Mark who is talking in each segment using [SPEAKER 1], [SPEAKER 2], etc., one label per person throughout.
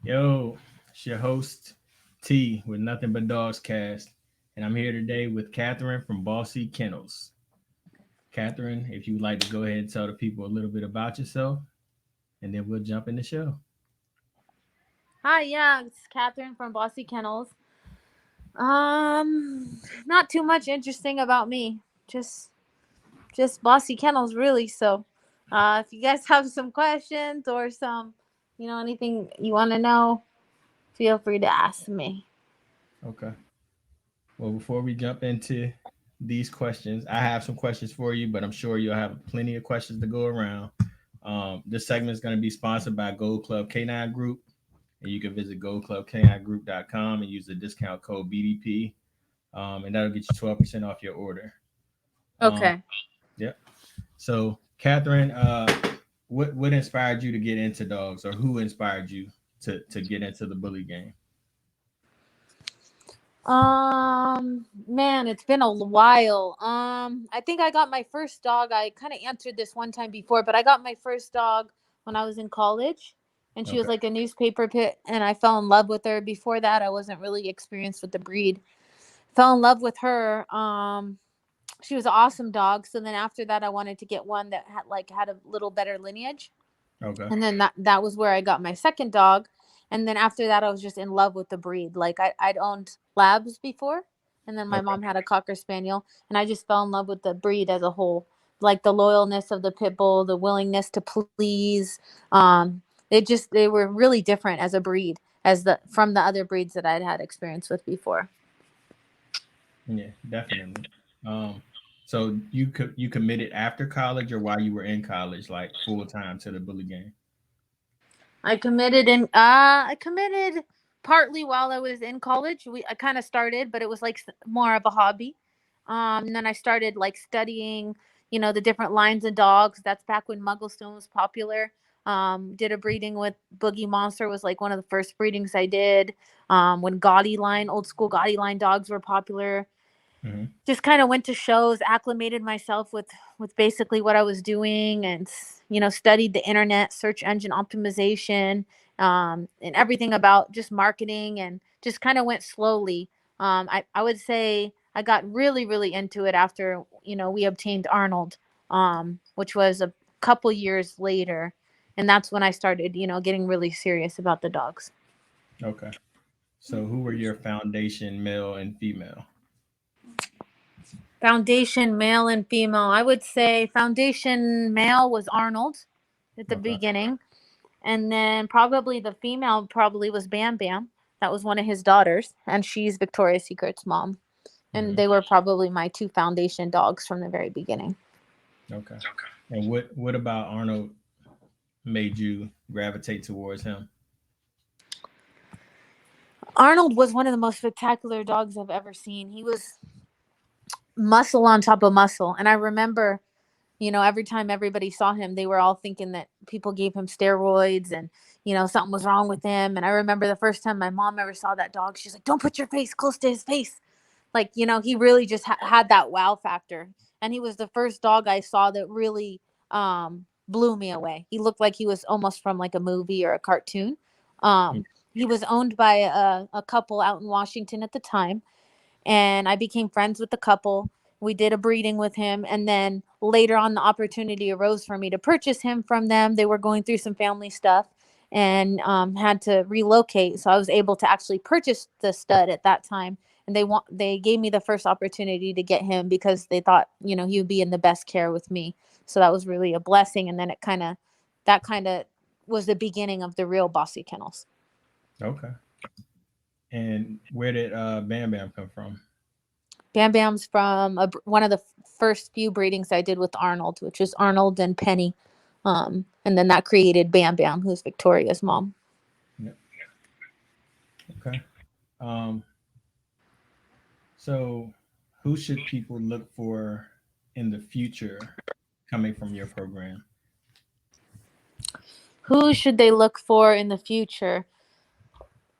[SPEAKER 1] Yo, it's your host T with Nothing But DOGScast, and I'm here today with Catherine from Bossy Kennels. Catherine, if you would like to go ahead and tell the people a little bit about yourself, and then we'll jump in the show.
[SPEAKER 2] Hi, yeah, it's Catherine from Bossy Kennels. Not too much interesting about me. Just just Bossy Kennels really. So, if you guys have some questions or anything you want to know, feel free to ask me.
[SPEAKER 1] Okay. Well, before we jump into these questions, I have some questions for you, but I'm sure you'll have plenty of questions to go around. This segment is going to be sponsored by Gold Club K9 Group, and you can visit goldclubk9group.com and use the discount code BDP, and that'll get you 12% off your order. Um,
[SPEAKER 2] Okay.
[SPEAKER 1] yep. So, Catherine, what inspired you to get into dogs, or who inspired you to get into the bully game?
[SPEAKER 2] Man, it's been a while. I think I got my first dog. I kind of answered this one time before, but I got my first dog when I was in college, and she was
[SPEAKER 1] Okay.
[SPEAKER 2] like a newspaper pit, and I fell in love with her. Before that, I wasn't really experienced with the breed. Fell in love with her. She was an awesome dog. So then after that, I wanted to get one that had a little better lineage,
[SPEAKER 1] Okay.
[SPEAKER 2] and then that was where I got my second dog. And then after that, I was just in love with the breed. Like I'd owned labs before, and then my
[SPEAKER 1] Okay.
[SPEAKER 2] mom had a cocker spaniel, and I just fell in love with the breed as a whole. Like the loyalness of the pit bull, the willingness to please. They were really different as a breed as the from the other breeds that I'd had experience with before.
[SPEAKER 1] Yeah, definitely. Um, so you committed after college or while you were in college, like full time to the bully game?
[SPEAKER 2] I committed partly while I was in college. I kind of started, but it was like more of a hobby. And then I started like studying, the different lines of dogs. That's back when Mugglestone was popular. Did a breeding with Boogie Monster, was like one of the first breedings I did. When old school Gaudy line dogs were popular.
[SPEAKER 1] Hmm.
[SPEAKER 2] Just kind of went to shows, acclimated myself with basically what I was doing, and studied the internet, search engine optimization, and everything about just marketing, and just kind of went slowly. I would say I got really really into it after we obtained Arnold, which was a couple years later, and that's when I started getting really serious about the dogs.
[SPEAKER 1] Okay. So who were your foundation, male and female?
[SPEAKER 2] Foundation male and female. I would say foundation male was Arnold at the
[SPEAKER 1] Okay.
[SPEAKER 2] beginning. And then probably the female probably was Bam Bam. That was one of his daughters. And she's Victoria's Secret's mom. And
[SPEAKER 1] Hmm.
[SPEAKER 2] they were probably my two foundation dogs from the very beginning.
[SPEAKER 1] Okay. And what about Arnold made you gravitate towards him?
[SPEAKER 2] Arnold was one of the most spectacular dogs I've ever seen. He was muscle on top of muscle. And I remember every time everybody saw him, they were all thinking that people gave him steroids and, something was wrong with him. And I remember the first time my mom ever saw that dog, she's like, don't put your face close to his face. Like, he really just had that wow factor. And he was the first dog I saw that really blew me away. He looked like he was almost from like a movie or a cartoon. He was owned by a couple out in Washington at the time, and I became friends with the couple. We did a breeding with him, and then later on, the opportunity arose for me to purchase him from them. They were going through some family stuff and had to relocate, so I was able to actually purchase the stud at that time. And they gave me the first opportunity to get him because they thought he would be in the best care with me. So that was really a blessing. And then that kind of was the beginning of the real Bossy Kennels.
[SPEAKER 1] Okay. And where did Bam Bam come from?
[SPEAKER 2] Bam Bam's from one of the first few breedings I did with Arnold, which was Arnold and Penny. And then that created Bam Bam, who's Victoria's mom.
[SPEAKER 1] Yep. Okay. Um, so who should people look for in the future coming from your program?
[SPEAKER 2] Who should they look for in the future?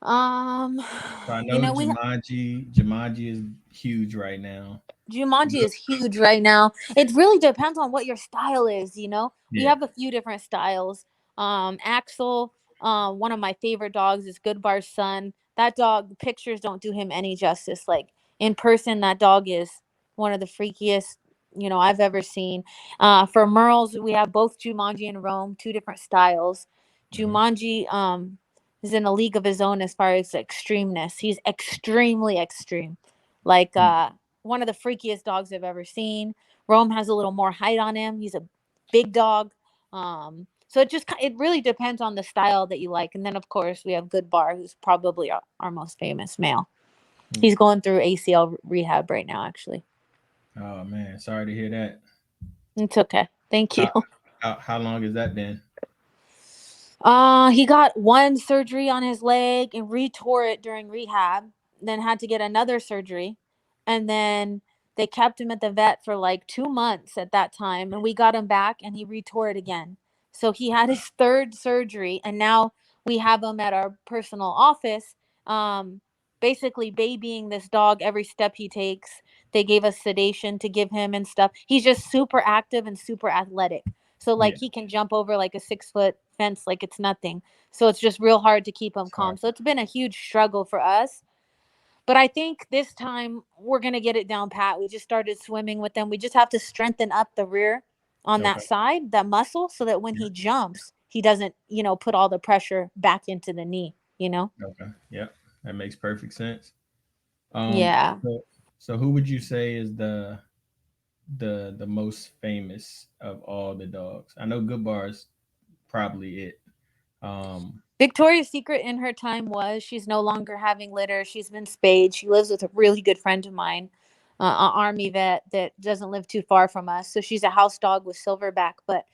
[SPEAKER 2] Um,
[SPEAKER 1] So I know
[SPEAKER 2] we
[SPEAKER 1] Jumanji is huge right now.
[SPEAKER 2] Jumanji is huge right now. It really depends on what your style is. We
[SPEAKER 1] Yeah.
[SPEAKER 2] have a few different styles. Axel One of my favorite dogs is Good Bar's son. That dog, pictures don't do him any justice. Like in person, that dog is one of the freakiest, I've ever seen. For Merles, we have both Jumanji and Rome, two different styles.
[SPEAKER 1] Mhm.
[SPEAKER 2] Jumanji is in a league of his own as far as extremeness. He's extremely extreme. Like
[SPEAKER 1] Mm.
[SPEAKER 2] one of the freakiest dogs I've ever seen. Rome has a little more height on him. He's a big dog. So it really depends on the style that you like. And then of course we have Good Bar, who's probably our most famous male.
[SPEAKER 1] Mm.
[SPEAKER 2] He's going through ACL rehab right now, actually.
[SPEAKER 1] Oh man, sorry to hear that.
[SPEAKER 2] It's okay. Thank you.
[SPEAKER 1] How, how long has that been?
[SPEAKER 2] He got one surgery on his leg and retore it during rehab, then had to get another surgery. And then they kept him at the vet for like 2 months at that time. And we got him back and he retore it again. So he had his third surgery. And now we have him at our personal office, um, basically babying this dog every step he takes. They gave us sedation to give him and stuff. He's just super active and super athletic. So
[SPEAKER 1] Yeah,
[SPEAKER 2] like he can jump over like a 6 foot fence like it's nothing. So it's just real hard to keep him
[SPEAKER 1] it's
[SPEAKER 2] calm.
[SPEAKER 1] hard.
[SPEAKER 2] So it's been a huge struggle for us. But I think this time we're gonna get it down pat. We just started swimming with them. We just have to strengthen up the rear on that
[SPEAKER 1] Okay.
[SPEAKER 2] side, that muscle, so that when
[SPEAKER 1] Yeah.
[SPEAKER 2] he jumps, he doesn't, put all the pressure back into the knee.
[SPEAKER 1] Okay. Yep. That makes perfect sense.
[SPEAKER 2] Yeah.
[SPEAKER 1] So, who would you say is the most famous of all the dogs? I know Good Bar is probably it. Um,
[SPEAKER 2] Victoria's Secret in her time was she's no longer having litter. She's been spayed. She lives with a really good friend of mine, an army vet that doesn't live too far from us. So she's a house dog with silverback. But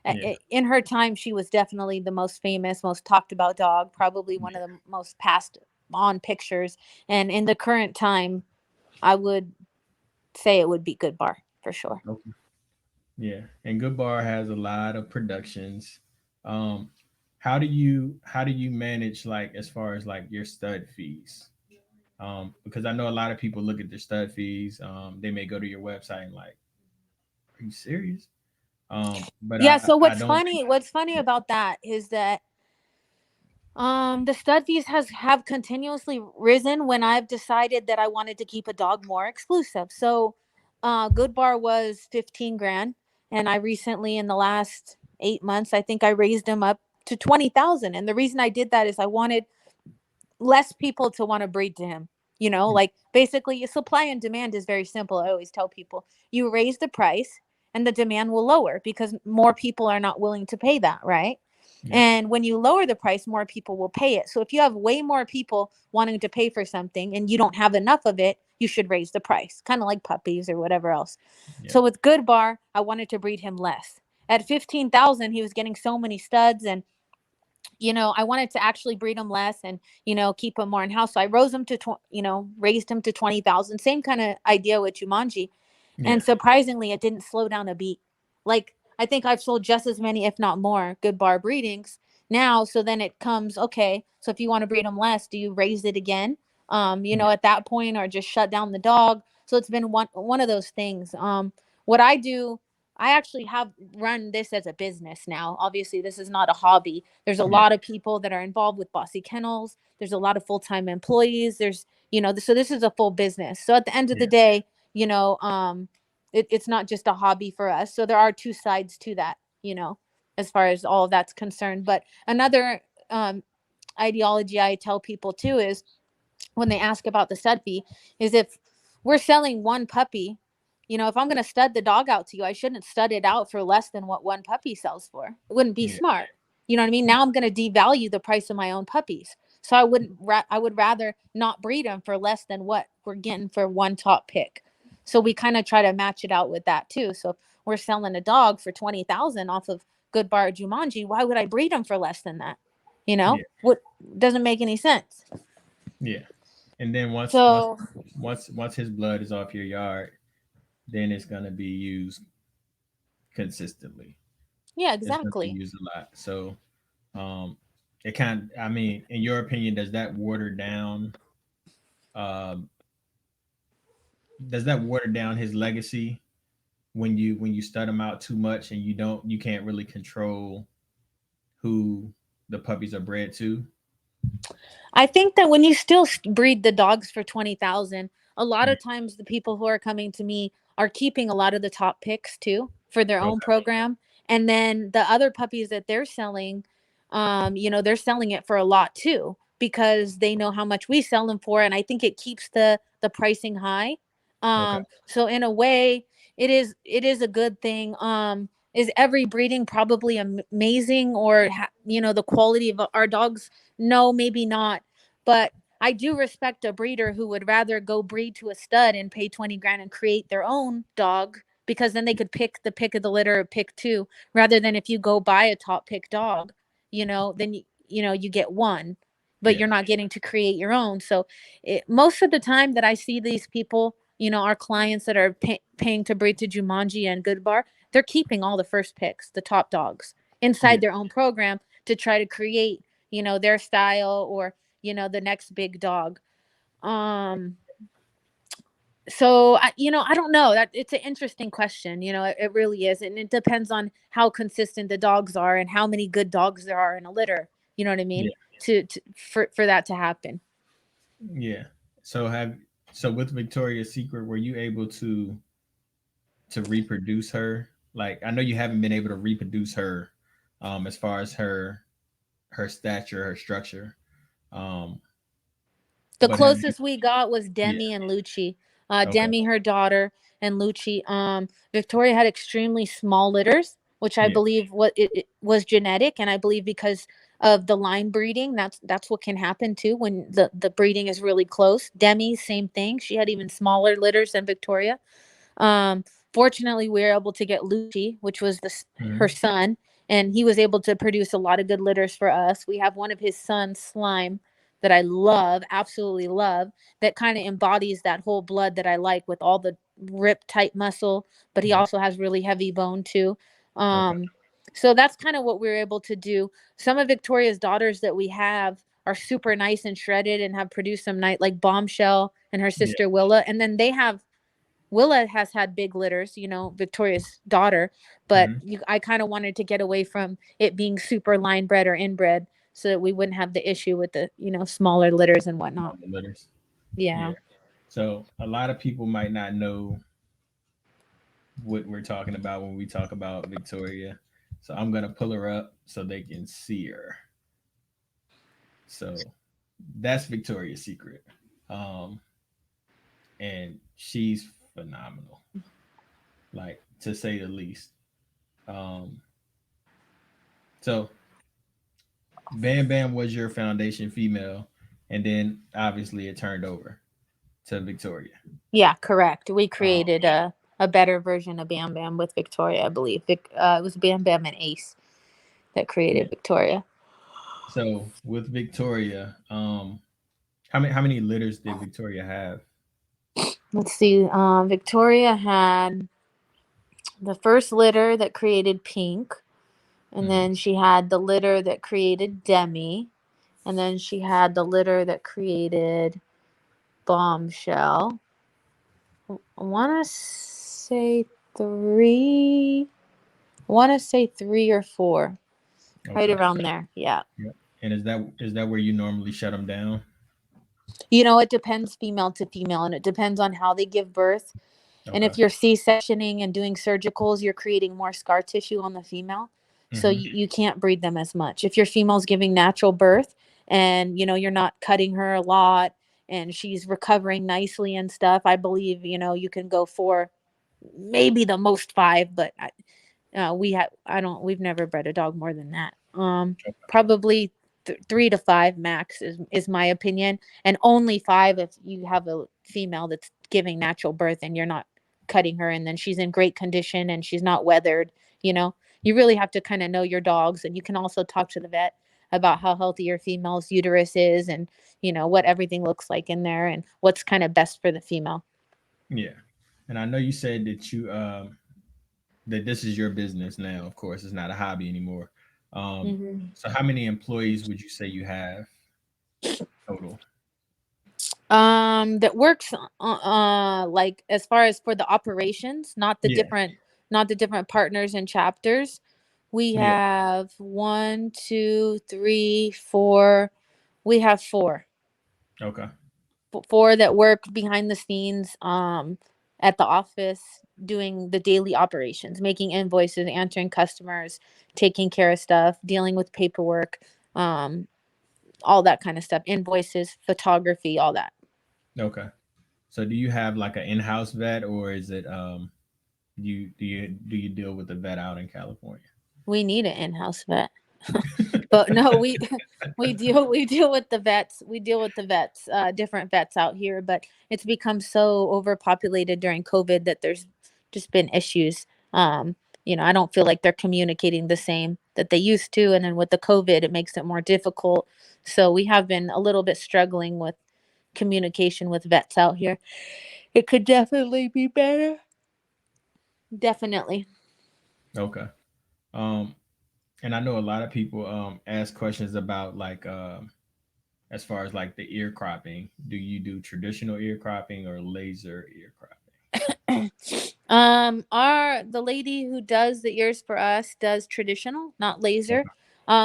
[SPEAKER 1] yeah.
[SPEAKER 2] in her time, she was definitely the most famous, most talked about dog, probably one of the most passed on pictures. And in the current time, I would say it would be Good Bar for sure.
[SPEAKER 1] Okay. Yeah. And Good Bar has a lot of productions. Um, how do you manage like as far as like your stud fees? Because I know a lot of people look at their stud fees. They may go to your website and like, are you serious? But
[SPEAKER 2] Yeah. So
[SPEAKER 1] I
[SPEAKER 2] what's
[SPEAKER 1] don't
[SPEAKER 2] funny? What's funny
[SPEAKER 1] yeah,
[SPEAKER 2] about that is that the stud fees have continuously risen when I've decided that I wanted to keep a dog more exclusive. So, Good Bar was 15 grand, and I recently, in the last 8 months, I think I raised him up to 20,000. And the reason I did that is I wanted less people to want to breed to him. Like basically, supply and demand is very simple. I always tell people you raise the price and the demand will lower because more people are not willing to pay that, right?
[SPEAKER 1] yeah,
[SPEAKER 2] And when you lower the price, more people will pay it. So if you have way more people wanting to pay for something and you don't have enough of it, you should raise the price, kind of like puppies or whatever else.
[SPEAKER 1] yeah,
[SPEAKER 2] So with Good Bar, I wanted to breed him less. At 15,000, he was getting so many studs, and I wanted to actually breed him less and, keep him more in house. So I rose him to, raised him to 20,000. Same kind of idea with Jumanji.
[SPEAKER 1] yeah,
[SPEAKER 2] And surprisingly, it didn't slow down a beat. Like, I think I've sold just as many, if not more, Good Bar breedings now. So then it comes, okay, so if you want to breed them less, do you raise it again?
[SPEAKER 1] yeah,
[SPEAKER 2] At that point, or just shut down the dog. So it's been one of those things. What I do, I actually have run this as a business now. Obviously, this is not a hobby. There's a
[SPEAKER 1] yeah,
[SPEAKER 2] lot of people that are involved with Bossy Kennels. There's a lot of full-time employees. So this is a full business. So at the end of the
[SPEAKER 1] yeah,
[SPEAKER 2] day, you know, um, it's not just a hobby for us. So there are two sides to that, as far as all of that's concerned. But another ideology I tell people too is when they ask about the stud fee is if we're selling one puppy, if I'm going to stud the dog out to you, I shouldn't stud it out for less than what one puppy sells for. It wouldn't be
[SPEAKER 1] yeah,
[SPEAKER 2] smart. You know what I mean? Now I'm going to devalue the price of my own puppies. So I would rather not breed them for less than what we're getting for one top pick. So we kind of try to match it out with that too. So if we're selling a dog for 20,000 off of Good Bar Jumanji, why would I breed them for less than that?
[SPEAKER 1] yeah,
[SPEAKER 2] What doesn't make any sense.
[SPEAKER 1] yeah. And then
[SPEAKER 2] So
[SPEAKER 1] once his blood is off your yard, then it's gonna be used consistently.
[SPEAKER 2] yeah,
[SPEAKER 1] It's gonna be
[SPEAKER 2] exactly.
[SPEAKER 1] used a lot. So um it kind I mean, in your opinion, um does that water down his legacy when you stud him out too much and you can't really control who the puppies are bred to?
[SPEAKER 2] I think that when you still breed the dogs for 20,000, a lot of times the people who are coming to me are keeping a lot of the top picks too for their own
[SPEAKER 1] Okay.
[SPEAKER 2] program. And then the other puppies that they're selling, they're selling it for a lot too because they know how much we sell them for, and I think it keeps the pricing high.
[SPEAKER 1] Okay.
[SPEAKER 2] So in a way, it is a good thing. Is every breeding probably amazing, or the quality of our dogs? No, maybe not. But I do respect a breeder who would rather go breed to a stud and pay 20 grand and create their own dog, because then they could pick the pick of the litter or pick two, rather than if you go buy a top pick dog, then you get one, but
[SPEAKER 1] Yeah.
[SPEAKER 2] you're not getting to create your own. So most of the time that I see these people, our clients that are paying to breed to Jumanji and Good Bar, they're keeping all the first picks, the top dogs,
[SPEAKER 1] Yeah.
[SPEAKER 2] inside their own program to try to create, their style, or, the next big dog. Um, so I don't know, that it's an interesting question. It really is. And it depends on how consistent the dogs are and how many good dogs there are in a litter. You know what I
[SPEAKER 1] Yeah.
[SPEAKER 2] mean? For that to happen.
[SPEAKER 1] Yeah. So have so with Victoria's Secret, were you able to reproduce her? Like I know you haven't been able to reproduce her as far as her stature, her structure. Um
[SPEAKER 2] The
[SPEAKER 1] but have you
[SPEAKER 2] closest we got was
[SPEAKER 1] yeah,
[SPEAKER 2] Demi and Lucci.
[SPEAKER 1] okay.
[SPEAKER 2] Demi, her daughter, and Lucci. Victoria had extremely small litters, which I
[SPEAKER 1] Yeah.
[SPEAKER 2] believe it was genetic, and I believe because of the line breeding, that's what can happen too when the breeding is really close. Demi, same thing. She had even smaller litters than Victoria. Um, Fortunately, we were able to get Lucci, which was her
[SPEAKER 1] Mhm.
[SPEAKER 2] son, and he was able to produce a lot of good litters for us. We have one of his sons, Slime, that I love, absolutely love, that kind of embodies that whole blood that I like, with all the rip tight muscle, but he
[SPEAKER 1] Yeah.
[SPEAKER 2] also has really heavy bone too.
[SPEAKER 1] Okay.
[SPEAKER 2] Um, so that's kind of what we were able to do. Some of Victoria's daughters that we have are super nice and shredded and have produced some night, like Bombshell and her
[SPEAKER 1] Yeah.
[SPEAKER 2] sister Willa, and then they have Willa has had big litters, Victoria's daughter, but
[SPEAKER 1] Mhm.
[SPEAKER 2] I kind of wanted to get away from it being super line bred or inbred, so that we wouldn't have the issue with the, smaller litters and whatnot.
[SPEAKER 1] On the litters.
[SPEAKER 2] Yeah.
[SPEAKER 1] Yeah. So a lot of people might not know what we're talking about when we talk about Victoria. So I'm gonna pull her up so they can see her. So that's Victoria's Secret. Um, and she's phenomenal, like to say the least. Um, so Bam Bam was your foundation female, and then obviously it turned over to Victoria.
[SPEAKER 2] Yeah, correct. We
[SPEAKER 1] Um,
[SPEAKER 2] created a better version of Bam Bam with Victoria, I believe. It was Bam Bam and Ace that
[SPEAKER 1] yeah.
[SPEAKER 2] created Victoria.
[SPEAKER 1] So with Victoria, how many litters did Victoria have?
[SPEAKER 2] Let's see. Victoria had the first litter that created Pink, and
[SPEAKER 1] Mhm.
[SPEAKER 2] then she had the litter that created Demi, and then she had the litter that created Bombshell. I want to say three. I want to say three or four, right
[SPEAKER 1] Okay.
[SPEAKER 2] around there. Yeah.
[SPEAKER 1] Yep. And is that where you normally shut them down?
[SPEAKER 2] It depends female to female, and it depends on how they give birth. And
[SPEAKER 1] Okay.
[SPEAKER 2] if you're C-sectioning and doing surgicals, you're creating more scar tissue on the female. So
[SPEAKER 1] Hmm.
[SPEAKER 2] you can't breed them as much. If your female's giving natural birth and, you're not cutting her a lot and she's recovering nicely and stuff, I believe, you can go for maybe the most five, but we've never bred a dog more than that. Probably 3 to 5 max is my opinion, and only five if you have a female that's giving natural birth and you're not cutting her, and then she's in great condition and she's not weathered. You really have to kind of know your dogs, and you can also talk to the vet about how healthy your female's uterus is, and what everything looks like in there and what's kind of best for the female.
[SPEAKER 1] Yeah. And I know you said that this is your business now. Of course, it's not a hobby anymore.
[SPEAKER 2] Hmm.
[SPEAKER 1] So how many employees would you say you have total?
[SPEAKER 2] That works like as far as for the operations,
[SPEAKER 1] Yeah.
[SPEAKER 2] not the different partners and chapters. We
[SPEAKER 1] Yeah.
[SPEAKER 2] have one, two, three, four. We have four.
[SPEAKER 1] Okay.
[SPEAKER 2] Four that work behind the scenes at the office doing the daily operations, making invoices, answering customers, taking care of stuff, dealing with paperwork, um, all that kind of stuff, invoices, photography, all that.
[SPEAKER 1] Okay. So do you have like an in-house vet, or is it do you deal with the vet out in California?
[SPEAKER 2] We need an in-house vet. But no, we we deal with the vets. We deal with the vets, different vets out here. But it's become so overpopulated during COVID that there's just been issues. I don't feel like they're communicating the same that they used to, and then with the COVID, it makes it more difficult. So we have been a little bit struggling with communication with vets out here. It could definitely be better. Definitely.
[SPEAKER 1] Okay. Um, and I know a lot of people ask questions about like as far as like the ear cropping. Do you do traditional ear cropping or laser ear cropping?
[SPEAKER 2] Our the lady who does the ears for us does traditional, not laser.
[SPEAKER 1] Okay.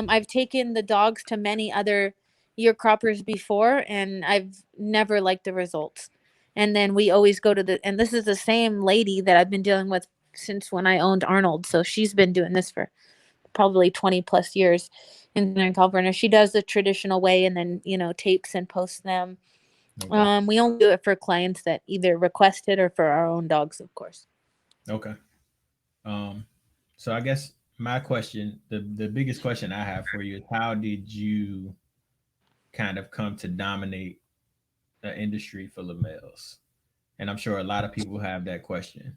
[SPEAKER 2] I've taken the dogs to many other ear croppers before, and I've never liked the results. And then we always go to and this is the same lady that I've been dealing with since when I owned Arnold. So she's been doing this for probably 20 plus years in Southern California. She does the traditional way and then, tapes and posts them.
[SPEAKER 1] Okay.
[SPEAKER 2] We only do it for clients that either request it or for our own dogs, of course.
[SPEAKER 1] Okay. Um, so I guess my question, the biggest question I have for you is how did you kind of come to dominate the industry full of males? And I'm sure a lot of people have that question.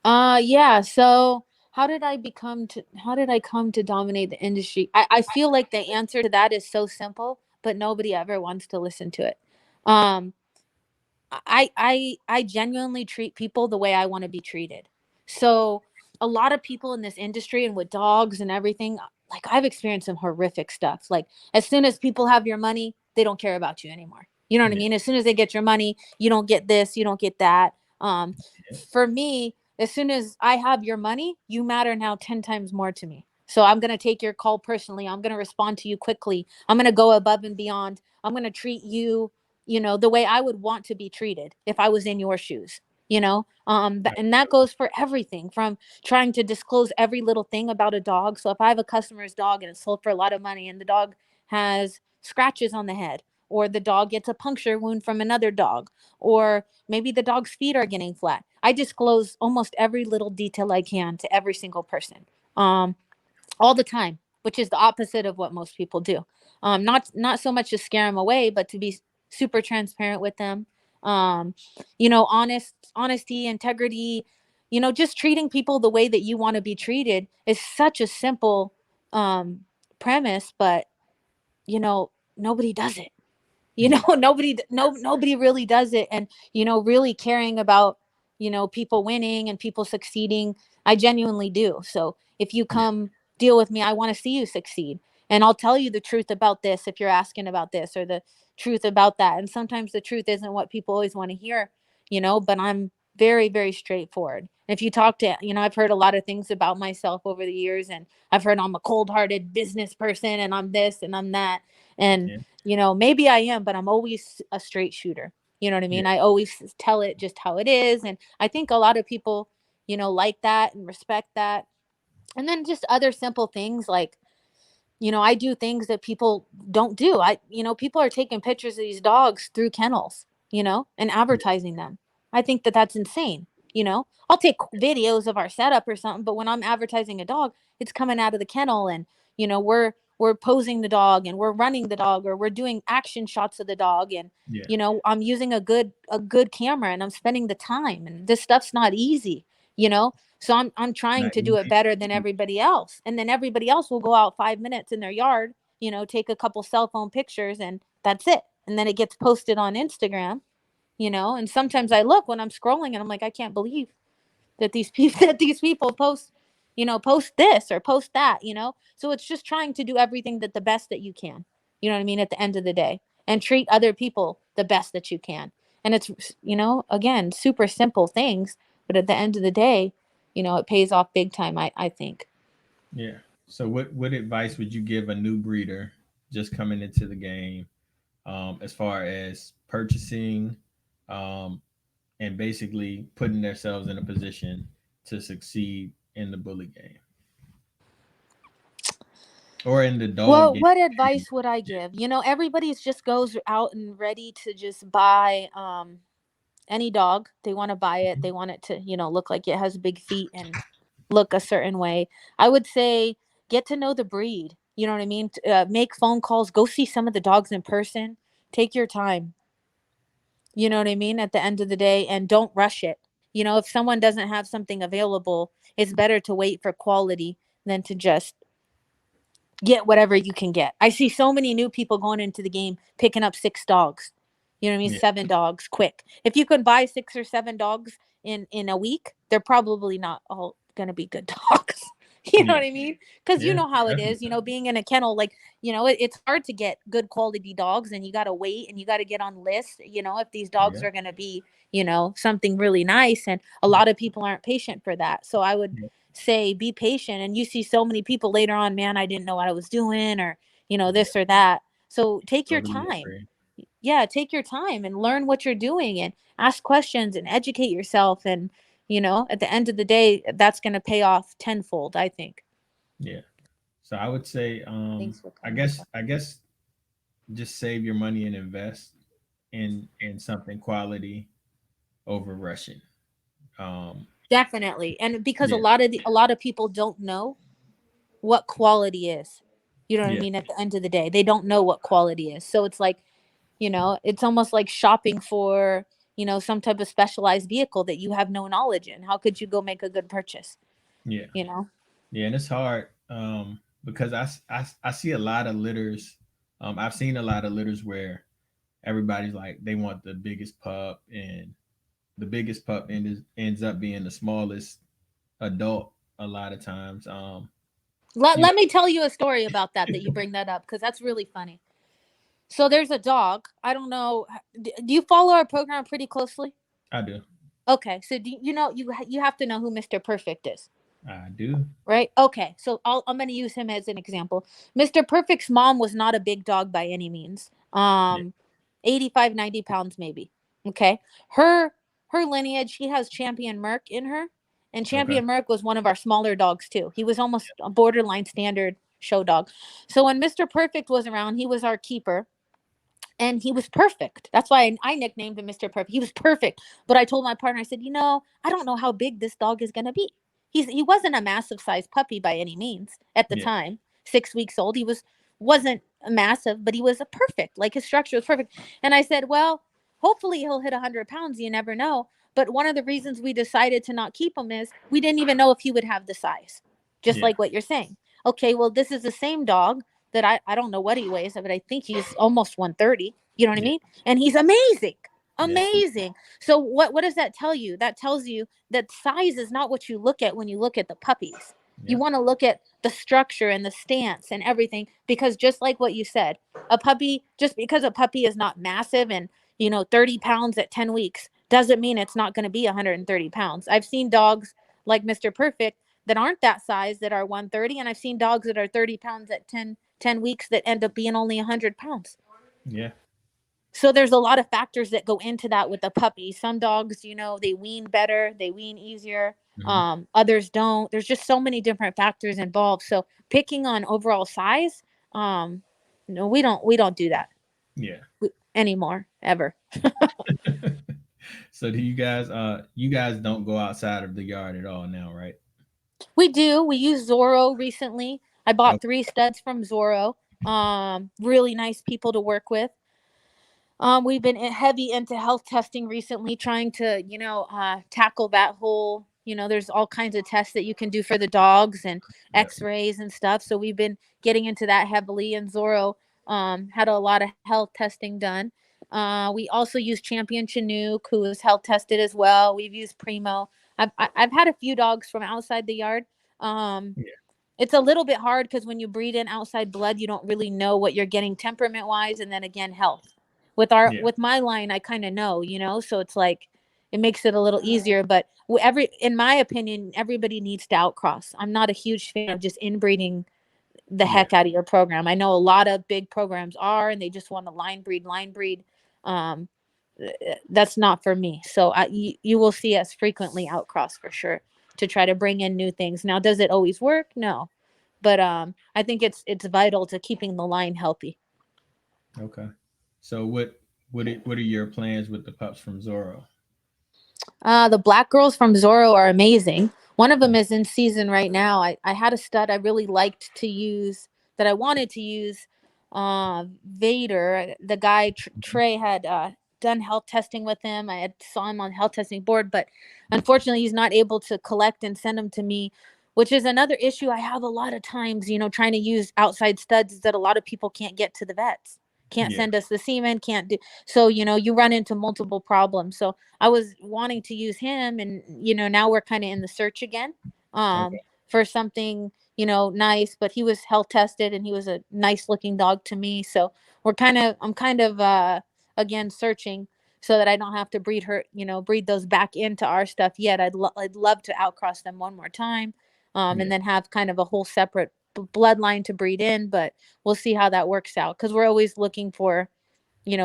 [SPEAKER 2] Yeah. So how did I come to dominate the industry? I feel like the answer to that is so simple, but nobody ever wants to listen to it. Um, I genuinely treat people the way I want to be treated. So a lot of people in this industry and with dogs and everything, like I've experienced some horrific stuff. Like as soon as people have your money, they don't care about you anymore. You know what I
[SPEAKER 1] Yeah.
[SPEAKER 2] mean? As soon as they get your money, you don't get this, you don't get that.
[SPEAKER 1] Yeah.
[SPEAKER 2] For me, as soon as I have your money, you matter now 10 times more to me. So I'm going to take your call personally. I'm going to respond to you quickly. I'm going to go above and beyond. I'm going to treat you, the way I would want to be treated if I was in your shoes. And that goes for everything from trying to disclose every little thing about a dog. So if I have a customer's dog and it's sold for a lot of money and the dog has scratches on the head, or the dog gets a puncture wound from another dog, or maybe the dog's feet are getting flat, I disclose almost every little detail I can to every single person. Um, all the time, which is the opposite of what most people do. Not so much to scare them away, but to be super transparent with them. Honesty, integrity. Just treating people the way that you want to be treated is such a simple um, premise, but nobody does it.
[SPEAKER 1] Yeah.
[SPEAKER 2] Nobody really does it. And really caring about people winning and people succeeding, I genuinely do. So if you
[SPEAKER 1] Yeah.
[SPEAKER 2] come deal with me, I want to see you succeed, and I'll tell you the truth about this if you're asking about this, or the truth about that. And sometimes the truth isn't what people always want to hear, but I'm very, very straightforward. If you talk to, I've heard a lot of things about myself over the years, and I've heard I'm a cold-hearted business person and I'm this and I'm that. And
[SPEAKER 1] Yeah.
[SPEAKER 2] maybe I am, but I'm always a straight shooter. You know what I
[SPEAKER 1] Yeah.
[SPEAKER 2] mean? I always tell it just how it is. And I think a lot of people, like that and respect that. And then just other simple things like, I do things that people don't do. People are taking pictures of these dogs through kennels, and
[SPEAKER 1] Yeah.
[SPEAKER 2] advertising them. I think that that's insane. I'll take videos of our setup or something, but when I'm advertising a dog, it's coming out of the kennel, and we're posing the dog and we're running the dog, or we're doing action shots of the dog, and
[SPEAKER 1] Yeah.
[SPEAKER 2] I'm using a good camera, and I'm spending the time, and this stuff's not easy, so I'm
[SPEAKER 1] It's
[SPEAKER 2] trying
[SPEAKER 1] not
[SPEAKER 2] to do it
[SPEAKER 1] easy.
[SPEAKER 2] better than everybody else. And then everybody else will go out 5 minutes in their yard, take a couple cell phone pictures, and that's it. And then it gets posted on Instagram, and sometimes I look when I'm scrolling and I'm like, I can't believe that these people that these people post this or post that, So it's just trying to do everything that the best that you can. You know what I mean, at the end of the day, and treat other people the best that you can. And it's again, super simple things, but at the end of the day, it pays off big time. I think.
[SPEAKER 1] Yeah. So what advice would you give a new breeder just coming into the game, as far as purchasing, um, and basically putting themselves in a position to succeed in the bully game or in the dog
[SPEAKER 2] Well,
[SPEAKER 1] game?
[SPEAKER 2] what advice would I give? Everybody's just goes out and ready to just buy any dog. They want to buy it. They want it to, look like it has big feet and look a certain way. I would say get to know the breed. You know what I mean? Make phone calls, go see some of the dogs in person. Take your time. You know what I mean? At the end of the day, and don't rush it. If someone doesn't have something available, it's better to wait for quality than to just get whatever you can get. I see so many new people going into the game picking up 6 dogs. You know what I mean?
[SPEAKER 1] Yeah.
[SPEAKER 2] 7 dogs quick. If you can buy 6 or 7 dogs in a week, they're probably not all gonna be good dogs. You know
[SPEAKER 1] Yeah.
[SPEAKER 2] what I mean? Because you
[SPEAKER 1] Yeah.
[SPEAKER 2] know how it
[SPEAKER 1] Definitely.
[SPEAKER 2] is. Being in a kennel, like it's hard to get good quality dogs, and you got to wait, and you got to get on lists. If these dogs
[SPEAKER 1] Yeah.
[SPEAKER 2] are gonna be, something really nice, and a lot of people aren't patient for that. So I would
[SPEAKER 1] Yeah.
[SPEAKER 2] say be patient, and you see so many people later on, man, I didn't know what I was doing, or
[SPEAKER 1] Yeah.
[SPEAKER 2] this or that. So take your
[SPEAKER 1] Totally
[SPEAKER 2] time.
[SPEAKER 1] agree.
[SPEAKER 2] Yeah, take your time and learn what you're doing, and ask questions and educate yourself, and at the end of the day, that's going to pay off tenfold, I think.
[SPEAKER 1] Yeah. So I would say,
[SPEAKER 2] Thanks for
[SPEAKER 1] I
[SPEAKER 2] coming.
[SPEAKER 1] guess, just save your money and invest in something quality over rushing. Um,
[SPEAKER 2] Definitely. And because a
[SPEAKER 1] yeah.
[SPEAKER 2] lot of a lot of people don't know what quality is. You know what I
[SPEAKER 1] Yeah.
[SPEAKER 2] mean? At the end of the day, they don't know what quality is. So it's like, it's almost like shopping for, some type of specialized vehicle that you have no knowledge in. How could you go make a good purchase?
[SPEAKER 1] Yeah.
[SPEAKER 2] You know?
[SPEAKER 1] Yeah. And it's hard, because I see a lot of litters. I've seen a lot of litters where everybody's like they want the biggest pup, and the biggest pup ends up being the smallest adult a lot of times.
[SPEAKER 2] Let,
[SPEAKER 1] You know,
[SPEAKER 2] let me tell you a story about that you bring that up, because that's really funny. So there's a dog. I don't know. Do you follow our program pretty closely?
[SPEAKER 1] I do.
[SPEAKER 2] Okay. So do you have to know who Mr. Perfect is.
[SPEAKER 1] I do.
[SPEAKER 2] Right? Okay. So I'm going to use him as an example. Mr. Perfect's mom was not a big dog by any means.
[SPEAKER 1] Yeah.
[SPEAKER 2] 85, 90 pounds maybe. Okay. Her her lineage, she has Champion Merc in her. And
[SPEAKER 1] Okay.
[SPEAKER 2] Champion Merc was one of our smaller dogs too. He was almost a borderline standard show dog. So when Mr. Perfect was around, he was our keeper, and he was perfect. That's why I nicknamed him Mr. Perfect. He was perfect. But I told my partner, I said, I don't know how big this dog is gonna be. He wasn't a massive sized puppy by any means at the
[SPEAKER 1] Yeah.
[SPEAKER 2] time. 6 weeks old. He wasn't massive, but he was a perfect. Like his structure was perfect. And I said, well, hopefully he'll hit 100 pounds. You never know. But one of the reasons we decided to not keep him is we didn't even know if he would have the size. Just
[SPEAKER 1] Yeah.
[SPEAKER 2] like what you're saying. Okay, well, this is the same dog that I don't know what he weighs, but I think he's almost 130. You know what I
[SPEAKER 1] Yeah.
[SPEAKER 2] mean? And he's amazing.
[SPEAKER 1] Yes.
[SPEAKER 2] Amazing. So what does that tell you? That tells you that size is not what you look at when you look at the puppies. You
[SPEAKER 1] Yeah.
[SPEAKER 2] want to look at the structure and the stance and everything, because just like what you said, a puppy, just because a puppy is not massive and 30 pounds at 10 weeks doesn't mean it's not going to be 130 pounds. I've seen dogs like Mr. Perfect that aren't that size that are 130, and I've seen dogs that are 30 pounds at 10 weeks that end up being only 100 pounds.
[SPEAKER 1] Yeah.
[SPEAKER 2] So there's a lot of factors that go into that with the puppy. Some dogs, they wean better, they wean easier.
[SPEAKER 1] Hmm.
[SPEAKER 2] Others don't. There's just so many different factors involved. So picking on overall size, um, no, we don't do that
[SPEAKER 1] Yeah.
[SPEAKER 2] anymore ever.
[SPEAKER 1] So do you guys don't go outside of the yard at all now, right?
[SPEAKER 2] We do. We use Zorro recently. I
[SPEAKER 1] Oh,
[SPEAKER 2] bought 3 studs from Zorro. Really nice people to work with. We've been heavy into health testing recently, trying to, tackle that whole, there's all kinds of tests that you can do for the dogs, and
[SPEAKER 1] yep.
[SPEAKER 2] x-rays and stuff. So we've been getting into that heavily, and Zorro had a lot of health testing done. We also use Champion Chinook, who is health tested as well. We've used Primo. I've had a few dogs from outside the yard. Um,
[SPEAKER 1] Yeah.
[SPEAKER 2] it's a little bit hard because when you breed in outside blood, you don't really know what you're getting temperament wise, and then again health. With our
[SPEAKER 1] Yeah.
[SPEAKER 2] with my line, I kind of know, so it's like, it makes it a little easier. But in my opinion, everybody needs to outcross. I'm not a huge fan of just inbreeding the
[SPEAKER 1] Yeah.
[SPEAKER 2] heck out of your program. I know a lot of big programs are, and they just want to line breed. Um, that's not for me. So you will see us frequently outcross for sure to try to bring in new things. Now, does it always work? No, but I think it's vital to keeping the line healthy.
[SPEAKER 1] Okay. So what are your plans with the pups from Zorro?
[SPEAKER 2] The black girls from Zorro are amazing. One of them is in season right now. I had a stud I really liked to use that I wanted to use. Vader, the guy
[SPEAKER 1] Mhm.
[SPEAKER 2] Trey had done health testing with him. I had saw him on the health testing board, but unfortunately, he's not able to collect and send them to me, which is another issue I have a lot of times. Trying to use outside studs is that a lot of people can't get to the vets, can't
[SPEAKER 1] Yeah.
[SPEAKER 2] send us the semen, can't do so. You run into multiple problems. So I was wanting to use him, and now we're kind of in the search again,
[SPEAKER 1] Okay.
[SPEAKER 2] for something nice. But he was health tested, and he was a nice looking dog to me. So I'm kind of again searching so that I don't have to breed those back into our stuff yet. I'd love to outcross them one more time,
[SPEAKER 1] Yeah.
[SPEAKER 2] and then have kind of a whole separate bloodline to breed in. But we'll see how that works out because we're always looking for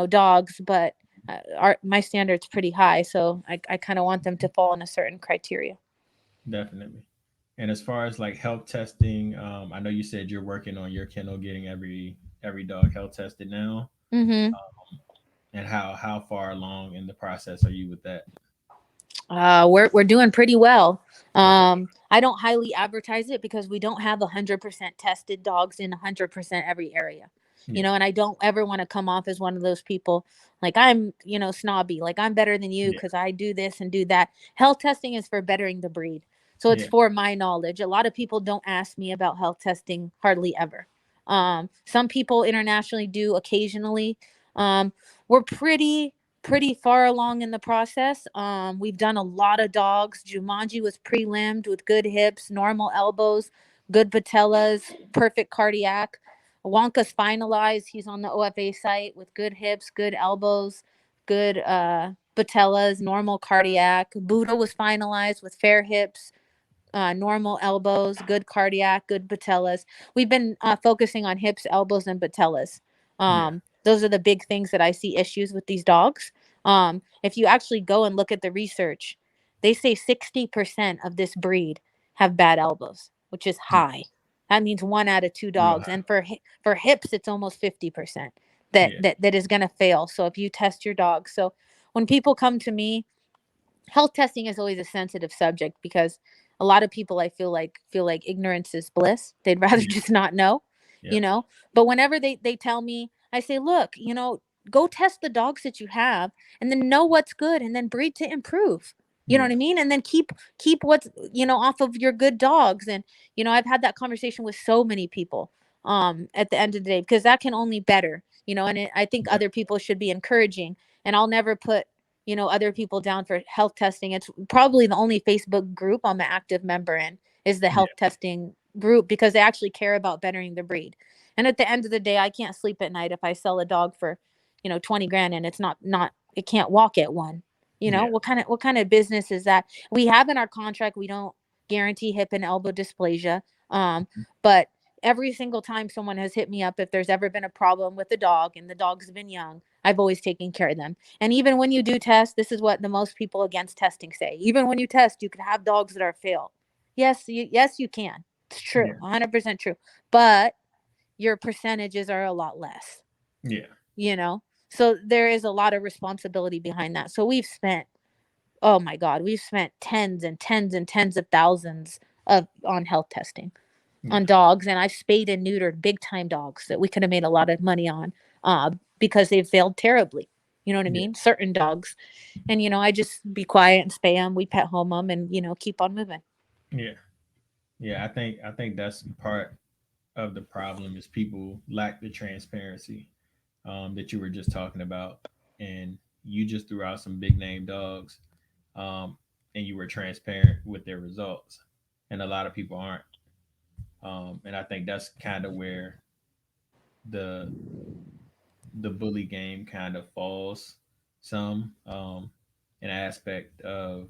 [SPEAKER 2] dogs, but my standard's pretty high, so I kind of want them to fall in a certain criteria.
[SPEAKER 1] Definitely. And as far as like health testing, I know you said you're working on your kennel getting every dog health tested now.
[SPEAKER 2] Mm-hmm.
[SPEAKER 1] And how far along in the process are you with that?
[SPEAKER 2] We're doing pretty well.
[SPEAKER 1] Okay.
[SPEAKER 2] I don't highly advertise it because we don't have 100% tested dogs in 100% every area.
[SPEAKER 1] Yeah.
[SPEAKER 2] And I don't ever want to come off as one of those people like I'm, snobby, like I'm better than you
[SPEAKER 1] Yeah.
[SPEAKER 2] because I do this and do that. Health testing is for bettering the breed. So it's
[SPEAKER 1] Yeah.
[SPEAKER 2] for my knowledge. A lot of people don't ask me about health testing hardly ever. Some people internationally do occasionally. We're pretty far along in the process. We've done a lot of dogs. Jumanji was pre-limbed with good hips, normal elbows, good patellas, perfect cardiac. Wonka's finalized. He's on the OFA site with good hips, good elbows, good patellas, normal cardiac. Buddha was finalized with fair hips, normal elbows, good cardiac, good patellas. We've been focusing on hips, elbows, and patellas.
[SPEAKER 1] Yeah.
[SPEAKER 2] Those are the big things that I see issues with these dogs. If you actually go and look at the research, they say 60% of this breed have bad elbows, which is
[SPEAKER 1] Yeah.
[SPEAKER 2] high. That means one out of two
[SPEAKER 1] Real
[SPEAKER 2] dogs,
[SPEAKER 1] high.
[SPEAKER 2] and for hips, it's almost 50% that
[SPEAKER 1] Yeah.
[SPEAKER 2] that is going to fail. So if you test your dog, so when people come to me, health testing is always a sensitive subject because a lot of people I feel like ignorance is bliss. They'd rather
[SPEAKER 1] Yeah.
[SPEAKER 2] just not know, you
[SPEAKER 1] Yep.
[SPEAKER 2] know. But whenever they tell me, I say, look, go test the dogs that you have and then know what's good and then breed to improve. You know what
[SPEAKER 1] Yeah.
[SPEAKER 2] I mean? And then keep what's off of your good dogs. And I've had that conversation with so many people at the end of the day because that can only better, I think
[SPEAKER 1] Yep.
[SPEAKER 2] other people should be encouraging. And I'll never put other people down for health testing. It's probably the only Facebook group I'm an active member in is the
[SPEAKER 1] Yeah.
[SPEAKER 2] health testing group because they actually care about bettering the breed. And at the end of the day, I can't sleep at night if I sell a dog for, 20 grand and it's not it can't walk at one.
[SPEAKER 1] Yeah.
[SPEAKER 2] What kind of business is that? We have in our contract we don't guarantee hip and elbow dysplasia. But every single time someone has hit me up if there's ever been a problem with the dog and the dog's been young, I've always taken care of them. And even when you do test, this is what the most people against testing say. Even when you test, you could have dogs that are failed. Yes, you can. It's true,
[SPEAKER 1] Yeah.
[SPEAKER 2] 100% true. But your percentages are a lot less,
[SPEAKER 1] Yeah.
[SPEAKER 2] you know? So there is a lot of responsibility behind that. So oh my God, we've spent tens and tens and tens of thousands on health testing on
[SPEAKER 1] Yeah.
[SPEAKER 2] dogs, and I've spayed and neutered big time dogs that we could have made a lot of money on, because they've failed terribly. You know what I
[SPEAKER 1] Yeah.
[SPEAKER 2] mean? Certain dogs, and I just be quiet and spay them. We pet home them, and keep on moving.
[SPEAKER 1] Yeah. Yeah. I think that's part of the problem is people lack the transparency that you were just talking about, and you just threw out some big name dogs, um, and you were transparent with their results, and a lot of people aren't. And I think that's kind of where the the bully game kind of falls some. an aspect of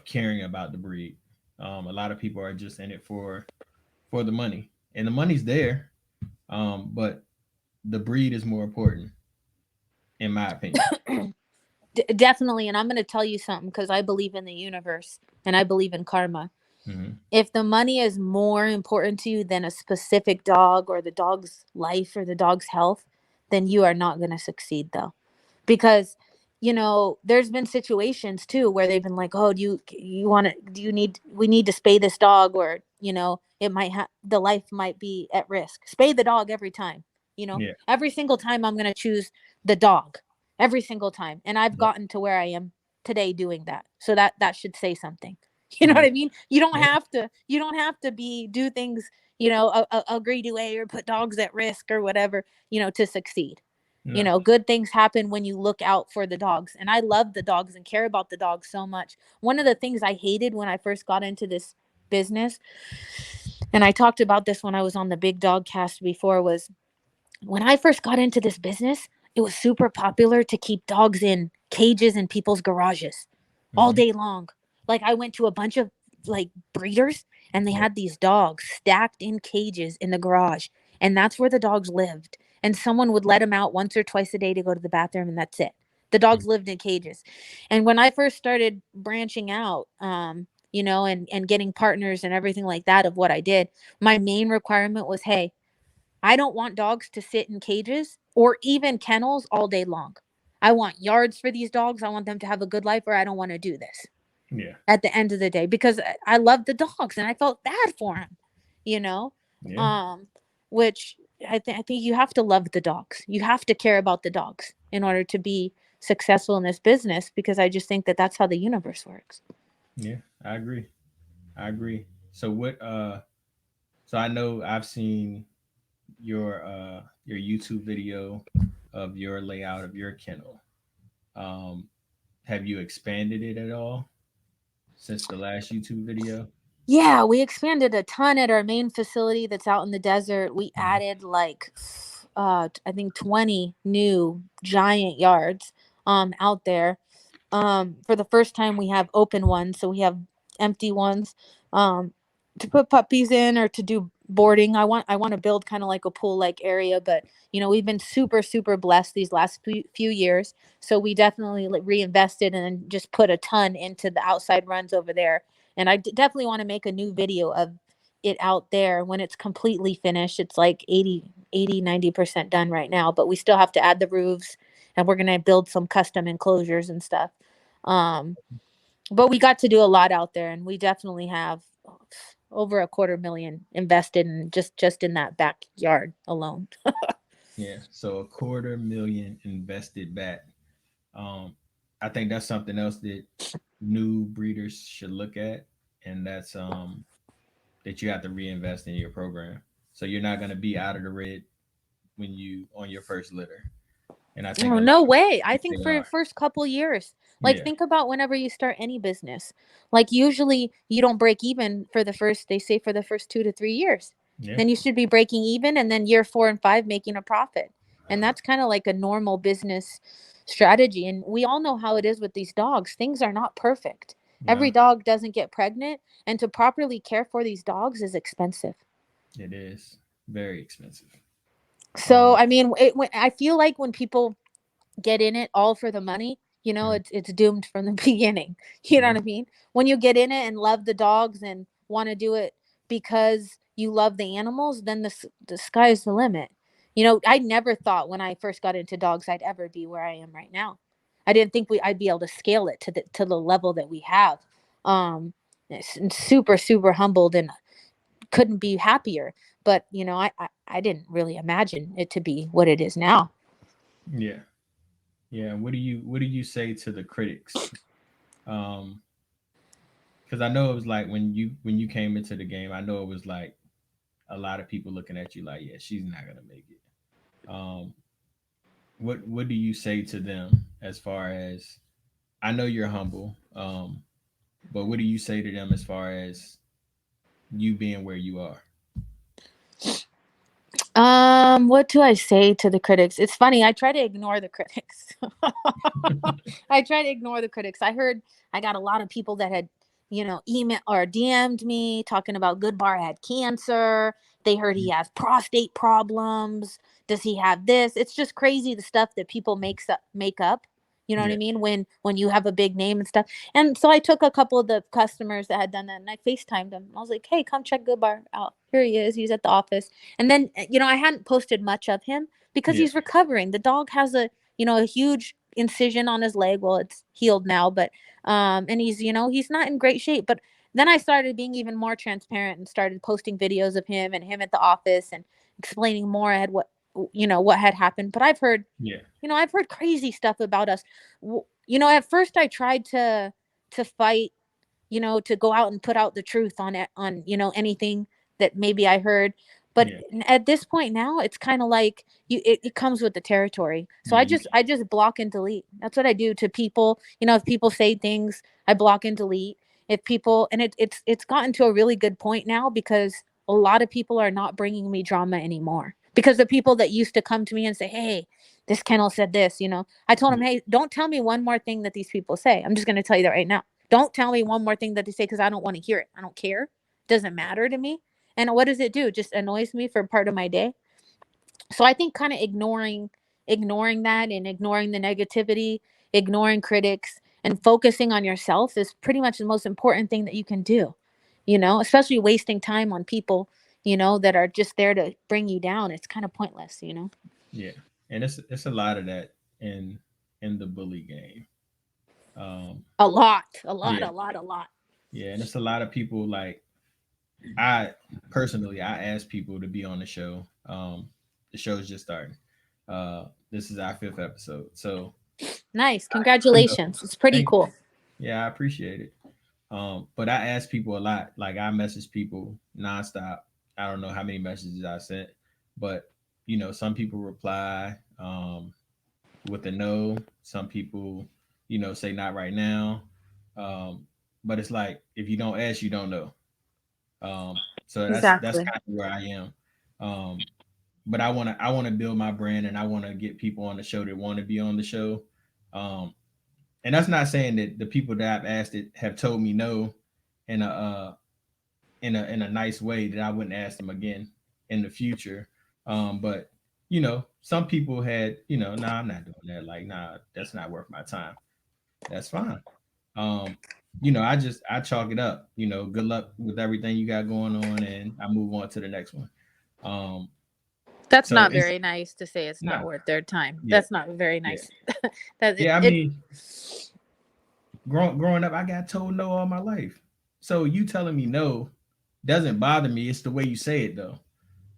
[SPEAKER 1] caring about the breed. A lot of people are just in it for the money, and the money's there, but the breed is more important, in my opinion.
[SPEAKER 2] Definitely. And I'm going to tell you something because I believe in the universe and I believe in karma.
[SPEAKER 1] Mm-hmm.
[SPEAKER 2] If the money is more important to you than a specific dog or the dog's life or the dog's health, then you are not going to succeed, though. Because there's been situations too where they've been like, oh, do you want to, do you need, we need to spay this dog, or it might have, the life might be at risk. Spay the dog every time.
[SPEAKER 1] Yeah.
[SPEAKER 2] Every single time I'm going to choose the dog, every single time, and I've
[SPEAKER 1] Yep.
[SPEAKER 2] gotten to where I am today doing that. So that should say something. You know what
[SPEAKER 1] Yeah.
[SPEAKER 2] I mean?
[SPEAKER 1] Yeah.
[SPEAKER 2] You don't have to be do things, agree to a or put dogs at risk or whatever, to succeed.
[SPEAKER 1] No.
[SPEAKER 2] Good things happen when you look out for the dogs. And I love the dogs and care about the dogs so much. One of the things I hated when I first got into this business, and I talked about this when I was on the Big Dog Cast before, was when I first got into this business, it was super popular to keep dogs in cages in people's garages all
[SPEAKER 1] Mm-hmm.
[SPEAKER 2] day long. Like I went to a bunch of like breeders and they
[SPEAKER 1] Yep.
[SPEAKER 2] had these dogs stacked in cages in the garage, and that's where the dogs lived. And someone would let them out once or twice a day to go to the bathroom, and that's it. The dogs lived in cages. And when I first started branching out, and getting partners and everything like that of what I did, my main requirement was, hey, I don't want dogs to sit in cages or even kennels all day long. I want yards for these dogs. I want them to have a good life, or I don't want to do this
[SPEAKER 1] Yeah.
[SPEAKER 2] at the end of the day, because I love the dogs and I felt bad for them, you know?
[SPEAKER 1] Yeah.
[SPEAKER 2] Um, which I think you have to love the dogs. You have to care about the dogs in order to be successful in this business, because I just think that that's how the universe works.
[SPEAKER 1] Yeah. I agree. I agree. So what? So I know I've seen your YouTube video of your layout of your kennel. Um, have you expanded it at all since the last YouTube video?
[SPEAKER 2] Yeah, we expanded a ton at our main facility that's out in the desert. We
[SPEAKER 1] Mhm.
[SPEAKER 2] added like I think 20 new giant yards out there. For the first time we have open ones, so we have empty ones um to put puppies in or to do boarding. I want to build kind of like a pool like area, but we've been super super blessed these last few years, so we definitely reinvested and just put a ton into the outside runs over there. And I definitely want to make a new video of it out there when it's completely finished. It's like 90% done right now, but we still have to add the roofs, and we're going to build some custom enclosures and stuff. Um, but we got to do a lot out there, and we definitely have over a quarter million invested in just in that backyard alone.
[SPEAKER 1] Yeah. So a quarter million invested back. Um, I think that's something else that new breeders should look at, and that's that you have to reinvest in your program. So you're not going to be out of the red when you on your first litter. And I think
[SPEAKER 2] Oh,
[SPEAKER 1] a lot
[SPEAKER 2] no
[SPEAKER 1] of
[SPEAKER 2] way. I think
[SPEAKER 1] they
[SPEAKER 2] for your
[SPEAKER 1] are.
[SPEAKER 2] first couple years, like
[SPEAKER 1] Yeah.
[SPEAKER 2] think about whenever you start any business. Like usually you don't break even for the first, they say for the first 2 to 3 years.
[SPEAKER 1] Yeah.
[SPEAKER 2] Then you should be breaking even, and then year 4 and 5 making a profit. And that's kind of like a normal business strategy. And we all know how it is with these dogs. Things are not perfect. Every
[SPEAKER 1] No,
[SPEAKER 2] dog doesn't get pregnant, and to properly care for these dogs is expensive.
[SPEAKER 1] it is very expensive.
[SPEAKER 2] So,
[SPEAKER 1] Um,
[SPEAKER 2] I mean, I feel like when people get in it all for the money,
[SPEAKER 1] mm,
[SPEAKER 2] it's doomed from the beginning. You know
[SPEAKER 1] yeah.
[SPEAKER 2] what I mean? When you get in it and love the dogs and want to do it because you love the animals, then the sky's the limit. I never thought when I first got into dogs I'd ever be where I am right now. I didn't think I'd be able to scale it to the level that we have. And super super humbled and couldn't be happier. But I didn't really imagine it to be what it is now.
[SPEAKER 1] Yeah. Yeah. What do you say to the critics? Um, because I know it was like when you came into the game, I know it was like a lot of people looking at you like, yeah, she's not gonna make it. Um, what do you say to them as far as I know you're humble, but what do you say to them as far as you being where you are?
[SPEAKER 2] What do I say to the critics? It's funny. I try to ignore the critics. I try to ignore the critics. I got a lot of people that had, email or DM'd me talking about Goodbar had cancer. They heard he has prostate problems. Does he have this? It's just crazy the stuff that people make up. You know what
[SPEAKER 1] Yeah,
[SPEAKER 2] I mean? When you have a big name and stuff. And so I took a couple of the customers that had done that and I FaceTimed them. I was like, hey, come check Goodbar out. Here he is. He's at the office. And then, I hadn't posted much of him because
[SPEAKER 1] yeah,
[SPEAKER 2] he's recovering. The dog has a huge incision on his leg. Well, it's healed now, but, and he's not in great shape. But then I started being even more transparent and started posting videos of him and him at the office and explaining more at what had happened. But
[SPEAKER 1] yeah,
[SPEAKER 2] I've heard crazy stuff about us. At first I tried to fight, to go out and put out the truth on it, on, anything that maybe I heard. But
[SPEAKER 1] yeah,
[SPEAKER 2] at this point now, it's kind of like it comes with the territory. So
[SPEAKER 1] yeah.
[SPEAKER 2] I
[SPEAKER 1] You
[SPEAKER 2] just I just block and delete. That's what I do to people. If people say things, I block and delete. If people and it's gotten to a really good point now because a lot of people are not bringing me drama anymore. Because the people that used to come to me and say, "Hey, this kennel said this," I told them,
[SPEAKER 1] yeah,
[SPEAKER 2] "Hey, don't tell me one more thing that these people say. I'm just going to tell you that right now. Don't tell me one more thing that they say because I don't want to hear it. I don't care. It doesn't matter to me. And what does it do? It just annoys me for part of my day. So I think kind of ignoring that and ignoring the negativity, ignoring critics and focusing on yourself is pretty much the most important thing that you can do. Especially wasting time on people, that are just there to bring you down. It's kind of pointless.
[SPEAKER 1] yeah. And it's a lot of that in the bully game. Um,
[SPEAKER 2] A lot, a lot,
[SPEAKER 1] yeah,
[SPEAKER 2] a lot, a lot.
[SPEAKER 1] yeah, and it's a lot of people like I personally I ask people to be on the show. The show's just starting. This is our fifth episode, so
[SPEAKER 2] Nice.
[SPEAKER 1] you know,
[SPEAKER 2] Congratulations. It's pretty
[SPEAKER 1] thank
[SPEAKER 2] cool.
[SPEAKER 1] yeah, I appreciate it. But I ask people a lot. Like I message people nonstop. I don't know how many messages I sent, but some people reply with a no. Some people, say not right now. Um, but it's like if you don't ask, you don't know. So that's
[SPEAKER 2] Exactly.
[SPEAKER 1] kind of where I am. Um, but I wanna build my brand and I wanna get people on the show that want to be on the show. Um, and that's not saying that the people that I've asked it have told me no in a nice way that I wouldn't ask them again in the future. But some people had, nah, I'm not doing that. Like, nah, that's not worth my time. That's fine. Um, I chalk it up. Good luck with everything you got going on, and I move on to the next one. Um,
[SPEAKER 2] That's
[SPEAKER 1] so
[SPEAKER 2] not
[SPEAKER 1] it's
[SPEAKER 2] very nice to say it's not
[SPEAKER 1] not,
[SPEAKER 2] worth their time.
[SPEAKER 1] yeah,
[SPEAKER 2] That's not very
[SPEAKER 1] yeah,
[SPEAKER 2] nice. that
[SPEAKER 1] yeah. I
[SPEAKER 2] it
[SPEAKER 1] mean, growing up, I got told no all my life. So you telling me no doesn't bother me. It's the way you say it though.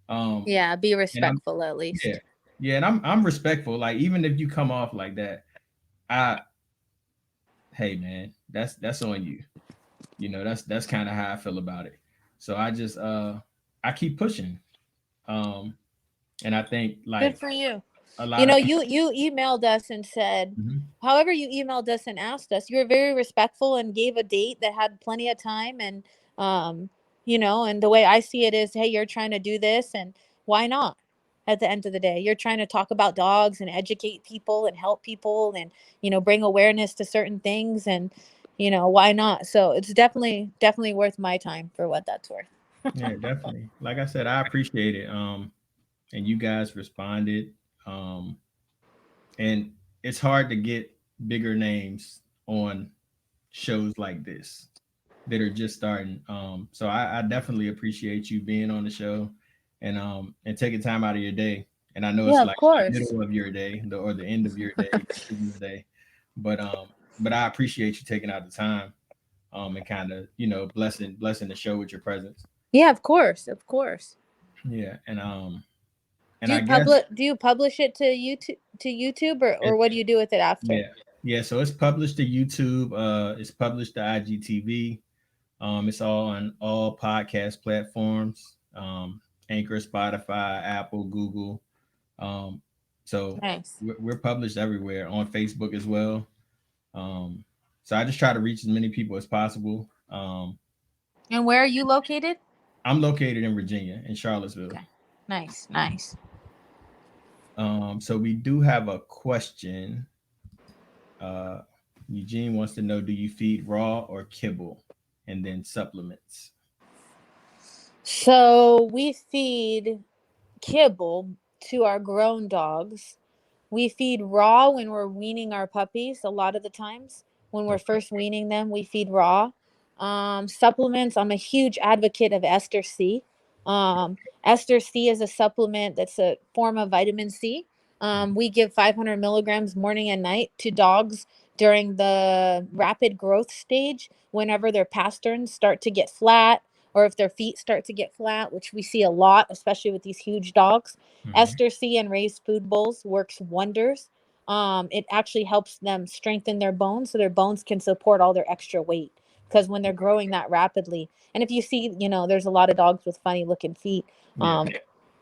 [SPEAKER 1] Um,
[SPEAKER 2] Yeah, be
[SPEAKER 1] and I'm
[SPEAKER 2] respectful at
[SPEAKER 1] yeah,
[SPEAKER 2] least.
[SPEAKER 1] yeah, and I'm respectful. Like even if you come off like that, I hey man, that's on you. That's kind of how I feel about it. So I keep pushing. Um, and I think
[SPEAKER 2] Good
[SPEAKER 1] like
[SPEAKER 2] for you.
[SPEAKER 1] a lot of people.
[SPEAKER 2] You emailed us and said,
[SPEAKER 1] Mhm.
[SPEAKER 2] however you emailed us and asked us, you were very respectful and gave a date that had plenty of time and um, and the way I see it is, hey, you're trying to do this and why not? At the end of the day, you're trying to talk about dogs and educate people and help people and bring awareness to certain things and why not? So it's definitely worth my time for what that's worth.
[SPEAKER 1] Yeah, definitely. Like I said, I appreciate it. And you guys responded. Um, and it's hard to get bigger names on shows like this that are just starting. So I definitely appreciate you being on the show and taking time out of your day. And I know
[SPEAKER 2] Yeah,
[SPEAKER 1] it's
[SPEAKER 2] of
[SPEAKER 1] like the
[SPEAKER 2] course.
[SPEAKER 1] middle of your day or the end of your day, business day. But I appreciate you taking out the time and kind of blessing the show with your presence.
[SPEAKER 2] Yeah, of course, of course.
[SPEAKER 1] Yeah, and I guess
[SPEAKER 2] Do you publish it to YouTube or
[SPEAKER 1] it,
[SPEAKER 2] what do you do with it after?
[SPEAKER 1] yeah, yeah. So it's published to YouTube. It's published to IGTV. It's all on all podcast platforms. Anchor, Spotify, Apple, Google. Um, so
[SPEAKER 2] Nice.
[SPEAKER 1] we're published everywhere on Facebook as well. Um, so I just try to reach as many people as possible.
[SPEAKER 2] And where are you located?
[SPEAKER 1] I'm located in Virginia, in Charlottesville.
[SPEAKER 2] Okay. Nice, nice.
[SPEAKER 1] So we do have a question. Uh, Eugene wants to know: do you feed raw or kibble, and then supplements?
[SPEAKER 2] So we feed kibble to our grown dogs. We feed raw when we're weaning our puppies. A lot of the times when we're
[SPEAKER 1] Okay.
[SPEAKER 2] first weaning them, we feed raw. Supplements, I'm a huge advocate of ester C. Ester C is a supplement that's a form of vitamin C. We give 500 milligrams morning and night to dogs during the rapid growth stage whenever their pasterns start to get flat, or if their feet start to get flat, which we see a lot, especially with these huge dogs.
[SPEAKER 1] Mm-hmm.
[SPEAKER 2] Ester C and raised food bowls works wonders. It actually helps them strengthen their bones so their bones can support all their extra weight, because when they're growing that rapidly, and if you see, there's a lot of dogs with funny looking feet.
[SPEAKER 1] Yeah.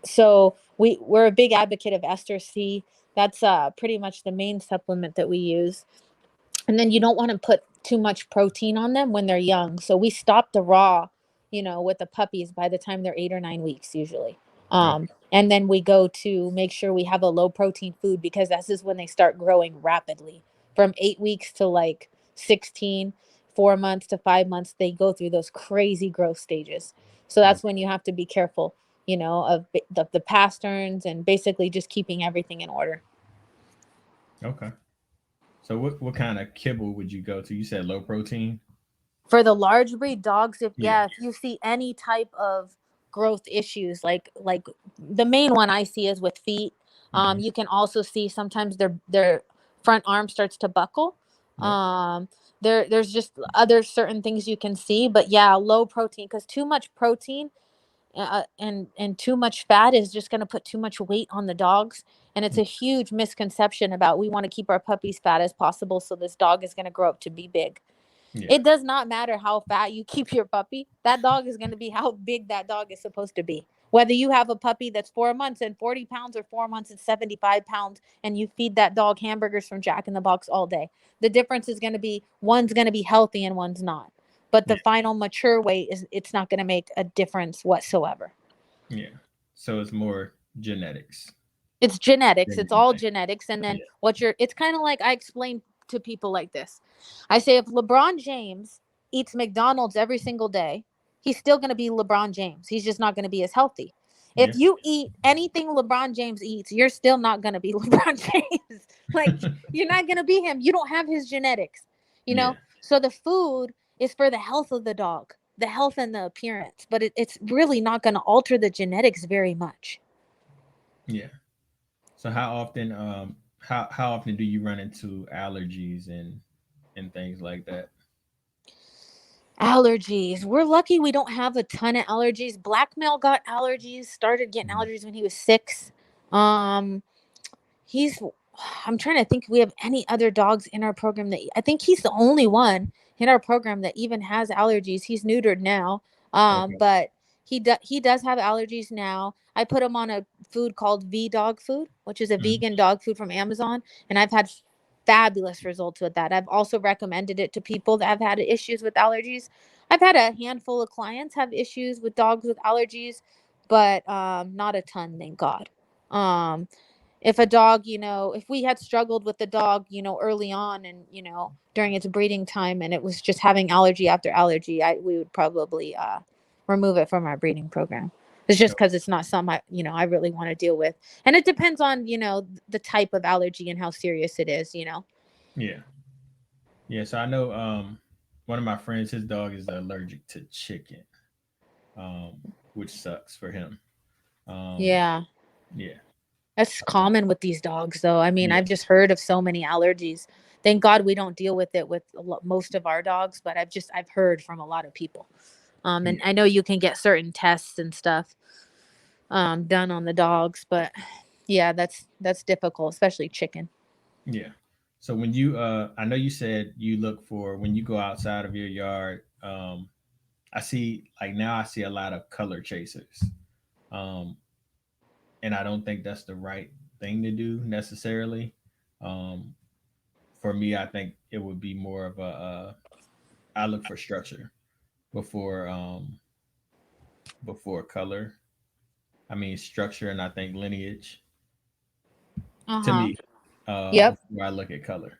[SPEAKER 2] So we're a big advocate of ester C. That's pretty much the main supplement that we use. And then you don't want to put too much protein on them when they're young. So we stop the raw, with the puppies by the time they're 8 or 9 weeks usually.
[SPEAKER 1] Okay.
[SPEAKER 2] And then we go to make sure we have a low protein food, because this is when they start growing rapidly. From 8 weeks to like 16, 4 months to 5 months, they go through those crazy growth stages. So that's
[SPEAKER 1] Okay.
[SPEAKER 2] when you have to be careful, of the pasterns and basically just keeping everything in order.
[SPEAKER 1] Okay. So what kind of kibble would you go to? You said low protein.
[SPEAKER 2] For the large breed dogs, if
[SPEAKER 1] Yeah.
[SPEAKER 2] yeah, if you see any type of growth issues, like the main one I see is with feet.
[SPEAKER 1] Mm-hmm.
[SPEAKER 2] You can also see sometimes their front arm starts to buckle.
[SPEAKER 1] Yep.
[SPEAKER 2] There's just other certain things you can see, but yeah, low protein, because too much protein and too much fat is just going to put too much weight on the dogs. And it's a huge misconception about, we want to keep our puppies fat as possible so this dog is going to grow up to be big.
[SPEAKER 1] Yeah.
[SPEAKER 2] It does not matter how fat you keep your puppy. That dog is going to be how big that dog is supposed to be. Whether you have a puppy that's 4 months and 40 pounds, or 4 months and 75 pounds, and you feed that dog hamburgers from Jack in the Box all day, the difference is going to be, one's going to be healthy and one's not. But the
[SPEAKER 1] Yeah.
[SPEAKER 2] final mature weight is, it's not going to make a difference whatsoever.
[SPEAKER 1] Yeah. So it's more genetics
[SPEAKER 2] It's genetics.
[SPEAKER 1] than
[SPEAKER 2] It's all
[SPEAKER 1] anything.
[SPEAKER 2] genetics. And then
[SPEAKER 1] Yeah.
[SPEAKER 2] it's kind of like I explain to people like this. I say, if LeBron James eats McDonald's every single day, he's still going to be LeBron James. He's just not going to be as healthy. If
[SPEAKER 1] Yeah.
[SPEAKER 2] you eat anything LeBron James eats, you're still not going to be LeBron James. Like, you're not going to be him. You don't have his genetics, you
[SPEAKER 1] Yeah.
[SPEAKER 2] know? So the food is for the health of the dog, the health and the appearance, but it's really not going to alter the genetics very much.
[SPEAKER 1] Yeah. So how often do you run into allergies and things like that?
[SPEAKER 2] Allergies. We're lucky we don't have a ton of allergies. Black male got allergies, started getting
[SPEAKER 1] Mhm.
[SPEAKER 2] allergies when he was 6. Um he's I'm trying to think if we have any other dogs in our program that, I think he's the only one in our program that even has allergies. He's neutered now.
[SPEAKER 1] Okay.
[SPEAKER 2] But he does have allergies now. I put him on a food called V Dog Food, which is a
[SPEAKER 1] Mhm.
[SPEAKER 2] vegan dog food from Amazon, and I've had fabulous results with that. I've also recommended it to people that have had issues with allergies. I've had a handful of clients have issues with dogs with allergies, but not a ton, thank God. Um, if a dog, if we had struggled with the dog, early on, and, during its breeding time, and it was just having allergy after allergy, we would probably remove it from our breeding program. It's just
[SPEAKER 1] No.
[SPEAKER 2] because it's not something I really want to deal with. And it depends on, the type of allergy and how serious it is.
[SPEAKER 1] Yeah. Yeah. So I know one of my friends, his dog is allergic to chicken, which sucks for him. Um,
[SPEAKER 2] Yeah.
[SPEAKER 1] yeah.
[SPEAKER 2] That's common with these dogs, though. I mean,
[SPEAKER 1] Yeah.
[SPEAKER 2] I've just heard of so many allergies. Thank God we don't deal with it with most of our dogs, but I've heard from a lot of people. And
[SPEAKER 1] Yeah.
[SPEAKER 2] I know you can get certain tests and stuff done on the dogs, but yeah, that's difficult, especially chicken.
[SPEAKER 1] Yeah. So when you I know you said you look for when you go outside of your yard, I see like now I see a lot of color chasers. Um and I don't think that's the right thing to do necessarily. Um for me I think it would be more of a I look for structure before before color. I mean structure and I think lineage. to
[SPEAKER 2] Uh-huh.
[SPEAKER 1] me,
[SPEAKER 2] Yep.
[SPEAKER 1] before I look at color.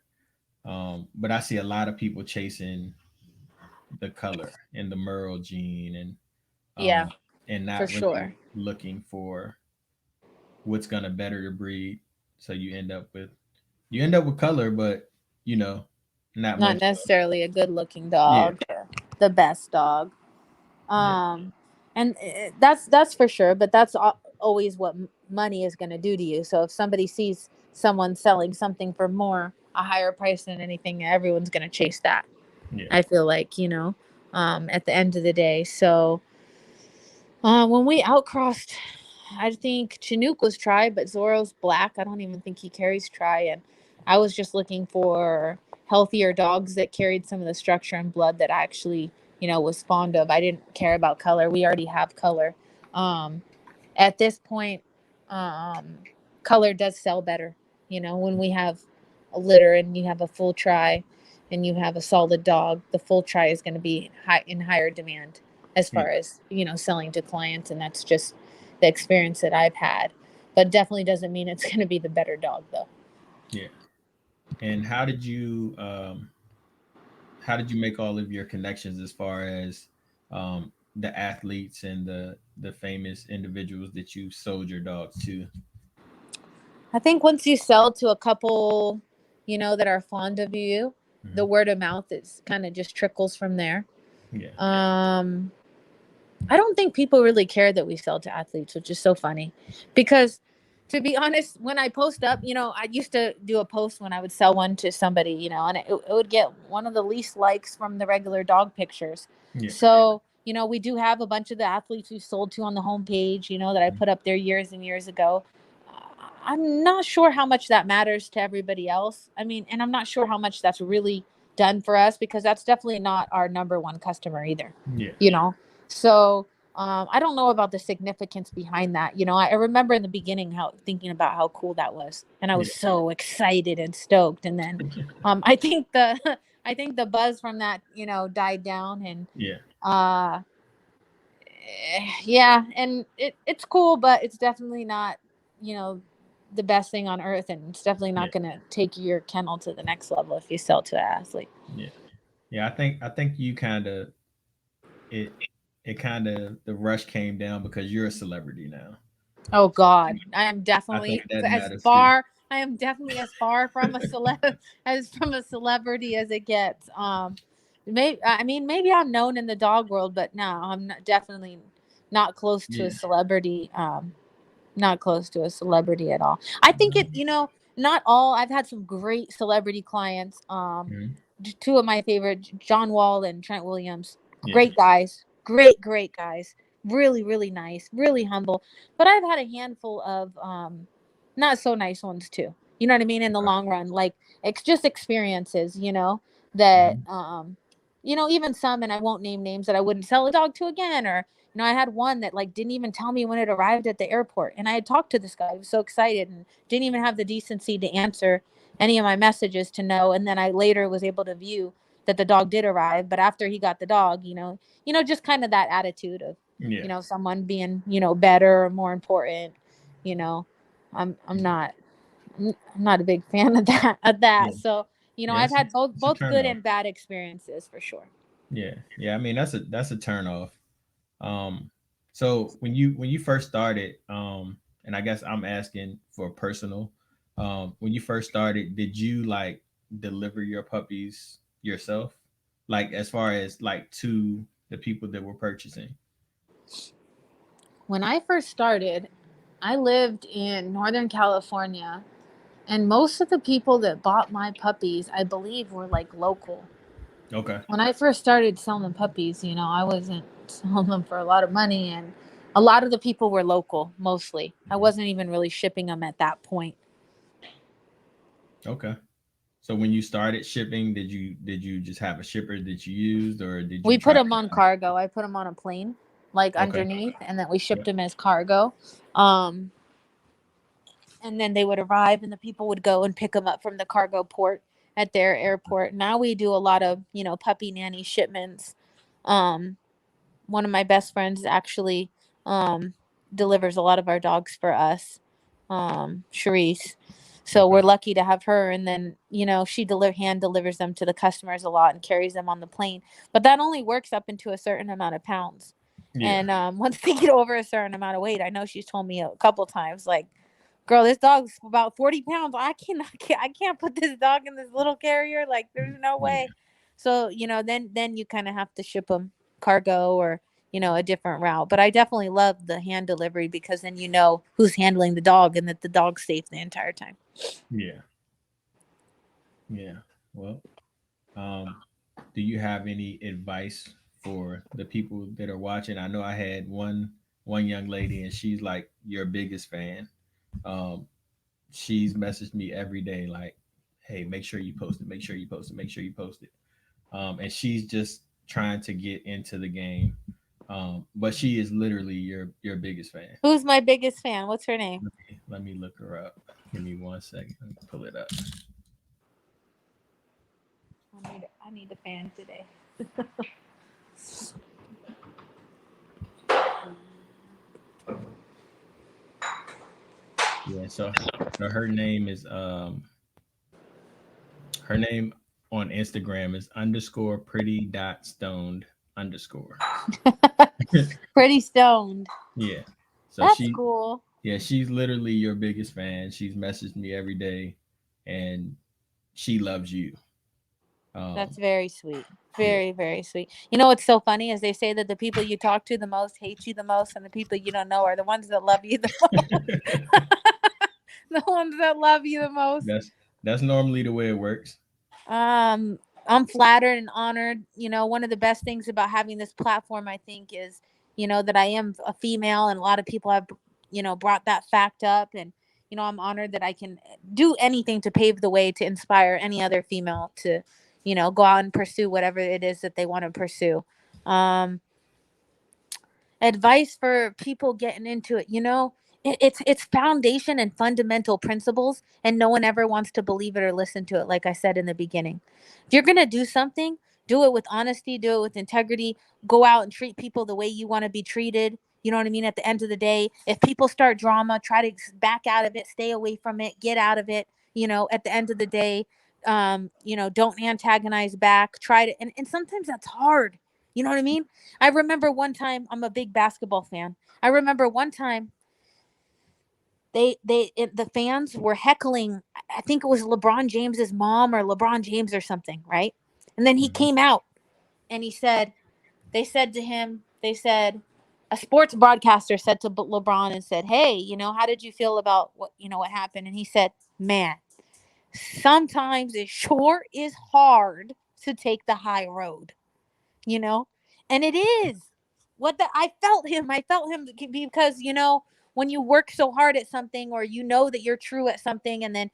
[SPEAKER 1] But I see a lot of people chasing the color and the Merle gene
[SPEAKER 2] Yeah,
[SPEAKER 1] and
[SPEAKER 2] for
[SPEAKER 1] not really
[SPEAKER 2] sure.
[SPEAKER 1] looking for what's gonna better the breed. So you end up with color, but you know, not
[SPEAKER 2] Not
[SPEAKER 1] much.
[SPEAKER 2] necessarily a good looking
[SPEAKER 1] Yeah,
[SPEAKER 2] dog or the best dog.
[SPEAKER 1] yeah,
[SPEAKER 2] Um, and that's for sure. But that's always what money is going to do to you. So if somebody sees someone selling something for more a higher price than anything, everyone's going to chase that.
[SPEAKER 1] yeah,
[SPEAKER 2] I feel like at the end of the day. So when we outcrossed, I think Chinook was tri, but Zorro's black. I don't even think he carries tri. And I was just looking for healthier dogs that carried some of the structure and blood that I actually, was fond of. I didn't care about color. We already have color. Um, at this point, um, color does sell better. When we have a litter and you have a full tri and you have a solid dog, the full tri is going to be in higher demand as
[SPEAKER 1] yeah,
[SPEAKER 2] far as selling to clients, and that's just the experience that I've had. But definitely doesn't mean it's going to be the better dog though.
[SPEAKER 1] yeah. And how did you make all of your connections as far as the athletes and the famous individuals that you sold your dogs to?
[SPEAKER 2] I think once you sell to a couple, that are fond of you, the
[SPEAKER 1] Hmm.
[SPEAKER 2] word of mouth is kind of just trickles from there.
[SPEAKER 1] Yeah,
[SPEAKER 2] Um, I don't think people really care that we sell to athletes, which is so funny. Because to be honest, when I post up, I used to do a post when I would sell one to somebody, and it would get one of the least likes from the regular dog pictures.
[SPEAKER 1] yeah,
[SPEAKER 2] So, we do have a bunch of the athletes we sold to on the homepage, that I put up there years and years ago. I'm not sure how much that matters to everybody else. I mean, and I'm not sure how much that's really done for us because that's definitely not our number one customer either,
[SPEAKER 1] yeah,
[SPEAKER 2] you know? So I don't know about the significance behind that. I remember in the beginning how thinking about how cool that was, and I
[SPEAKER 1] yeah,
[SPEAKER 2] was so excited and stoked. And then I think the I think the buzz from that died down, and
[SPEAKER 1] yeah,
[SPEAKER 2] uh, yeah, and it's cool, but it's definitely not you know the best thing on earth, and it's definitely
[SPEAKER 1] yeah,
[SPEAKER 2] not going to take your kennel to the next level if you sell to an athlete.
[SPEAKER 1] yeah, yeah. I think you kind of it it kind of the rush came down because you're a celebrity now.
[SPEAKER 2] Oh
[SPEAKER 1] So
[SPEAKER 2] God, I am
[SPEAKER 1] I think
[SPEAKER 2] definitely
[SPEAKER 1] that
[SPEAKER 2] as
[SPEAKER 1] matters too.
[SPEAKER 2] far. I am definitely as far from a celebrity as it gets. Maybe I mean maybe I'm known in the dog world, but no, I'm not, definitely not close to a
[SPEAKER 1] Yeah.
[SPEAKER 2] celebrity. Not close to a celebrity at all. I think it. Not all. I've had some great celebrity clients.
[SPEAKER 1] Mhm.
[SPEAKER 2] Two of my favorite, John Wall and Trent Williams.
[SPEAKER 1] Yeah.
[SPEAKER 2] Great guys. Great guys. Really, really nice. Really humble. But I've had a handful of not so nice ones too. You know what I mean? In the
[SPEAKER 1] Okay.
[SPEAKER 2] long run, like it's just experiences. That
[SPEAKER 1] Mhm.
[SPEAKER 2] even some, and I won't name names, that I wouldn't sell a dog to again, or I had one that like didn't even tell me when it arrived at the airport, and I had talked to this guy. I was so excited and didn't even have the decency to answer any of my messages to know. And then I later was able to view that the dog did arrive, but after he got the dog, just kind of that attitude of,
[SPEAKER 1] Yeah.
[SPEAKER 2] someone being, better or more important. You know, I'm not I'm not a big fan of that.
[SPEAKER 1] Yeah.
[SPEAKER 2] So
[SPEAKER 1] Yeah.
[SPEAKER 2] I've had both
[SPEAKER 1] It's a turn
[SPEAKER 2] good
[SPEAKER 1] off.
[SPEAKER 2] and bad experiences for sure.
[SPEAKER 1] Yeah. Yeah. I mean, that's a turn off. Um, so when you first started, and I guess I'm asking for personal, when you first started, did you like deliver your puppies yourself? Like as far as like to the people that were purchasing?
[SPEAKER 2] When I first started, I lived in Northern California, and most of the people that bought my puppies, I believe, were like local.
[SPEAKER 1] Okay.
[SPEAKER 2] When I first started selling puppies, I wasn't selling them for a lot of money, and a lot of the people were local mostly. I
[SPEAKER 1] Mhm.
[SPEAKER 2] wasn't even really shipping them at that point.
[SPEAKER 1] Okay. So when you started shipping, did you just have a shipper that you used, or did you
[SPEAKER 2] We put
[SPEAKER 1] try
[SPEAKER 2] them
[SPEAKER 1] to
[SPEAKER 2] on
[SPEAKER 1] find?
[SPEAKER 2] cargo. I put them on a plane, like
[SPEAKER 1] Okay.
[SPEAKER 2] underneath, and then we shipped
[SPEAKER 1] Yep.
[SPEAKER 2] them as cargo. Um, and then they would arrive, and the people would go and pick them up from the cargo port at their airport. Now we do a lot of, puppy nanny shipments. Um, One of my best friends actually um, delivers a lot of our dogs for us, Charisse. So we're
[SPEAKER 1] Okay.
[SPEAKER 2] lucky to have her. And then, she hand delivers them to the customers a lot and carries them on the plane. But that only works up into a certain amount of pounds.
[SPEAKER 1] Yeah.
[SPEAKER 2] And once they get over a certain amount of weight, I know she's told me a couple times, like, girl, this dog's about 40 pounds. I can't put this dog in this little carrier. Like, there's no
[SPEAKER 1] Yeah.
[SPEAKER 2] way. So, then you kind of have to ship them cargo or, a different route. But I definitely love the hand delivery because then you know who's handling the dog and that the dog's safe the entire time.
[SPEAKER 1] Yeah. Yeah. Well, um, do you have any advice for the people that are watching? I know I had one young lady, and she's like your biggest fan. Um, she's messaged me every day, like, "Hey, make sure you post it. Make sure you post it. Make sure you post it." And she's just trying to get into the game. But she is literally your biggest fan.
[SPEAKER 2] Who's my biggest fan? What's her name?
[SPEAKER 1] Let me look her up. Give me 1 second. Let me pull it up.
[SPEAKER 2] I need a fan today.
[SPEAKER 1] Yeah, so her name is her name on Instagram is underscore pretty dot stoned underscore.
[SPEAKER 2] Pretty stoned.
[SPEAKER 1] Yeah. So
[SPEAKER 2] That's
[SPEAKER 1] she
[SPEAKER 2] cool.
[SPEAKER 1] yeah, she's literally your biggest fan. She's messaged me every day, and she loves you.
[SPEAKER 2] That's
[SPEAKER 1] Um
[SPEAKER 2] very sweet.
[SPEAKER 1] yeah.
[SPEAKER 2] Very, very sweet. You know what's so funny is they say that the people you talk to the most hate you the most, and the people you don't know are the ones that love you the most. The ones that love you the most.
[SPEAKER 1] that's that's normally the way it works.
[SPEAKER 2] Um, I'm flattered and honored. One of the best things about having this platform, I think, is, that I am a female, and a lot of people have, brought that fact up. And, I'm honored that I can do anything to pave the way to inspire any other female to, go out and pursue whatever it is that they want to pursue. Um, Advice for people getting into it, it's foundation and fundamental principles, and no one ever wants to believe it or listen to it. Like I said in the beginning, if you're going to do something, do it with honesty, do it with integrity. Go out and treat people the way you want to be treated. You know what I mean? At the end of the day, if people start drama, try to back out of it, stay away from it, get out of it. At the end of the day, don't antagonize back. Try to, and sometimes that's hard. You know what I mean? I remember one time, I'm a big basketball fan. I remember one time the fans were heckling, I think it was LeBron James's mom or LeBron James or something, right? And then he
[SPEAKER 1] Mhm.
[SPEAKER 2] came out and they said to him, a sports broadcaster said to LeBron and said, "Hey, how did you feel about what happened?" And he said, "Man, sometimes it sure is hard to take the high road." you know and it is I felt him because when you work so hard at something, or that you're true at something, and then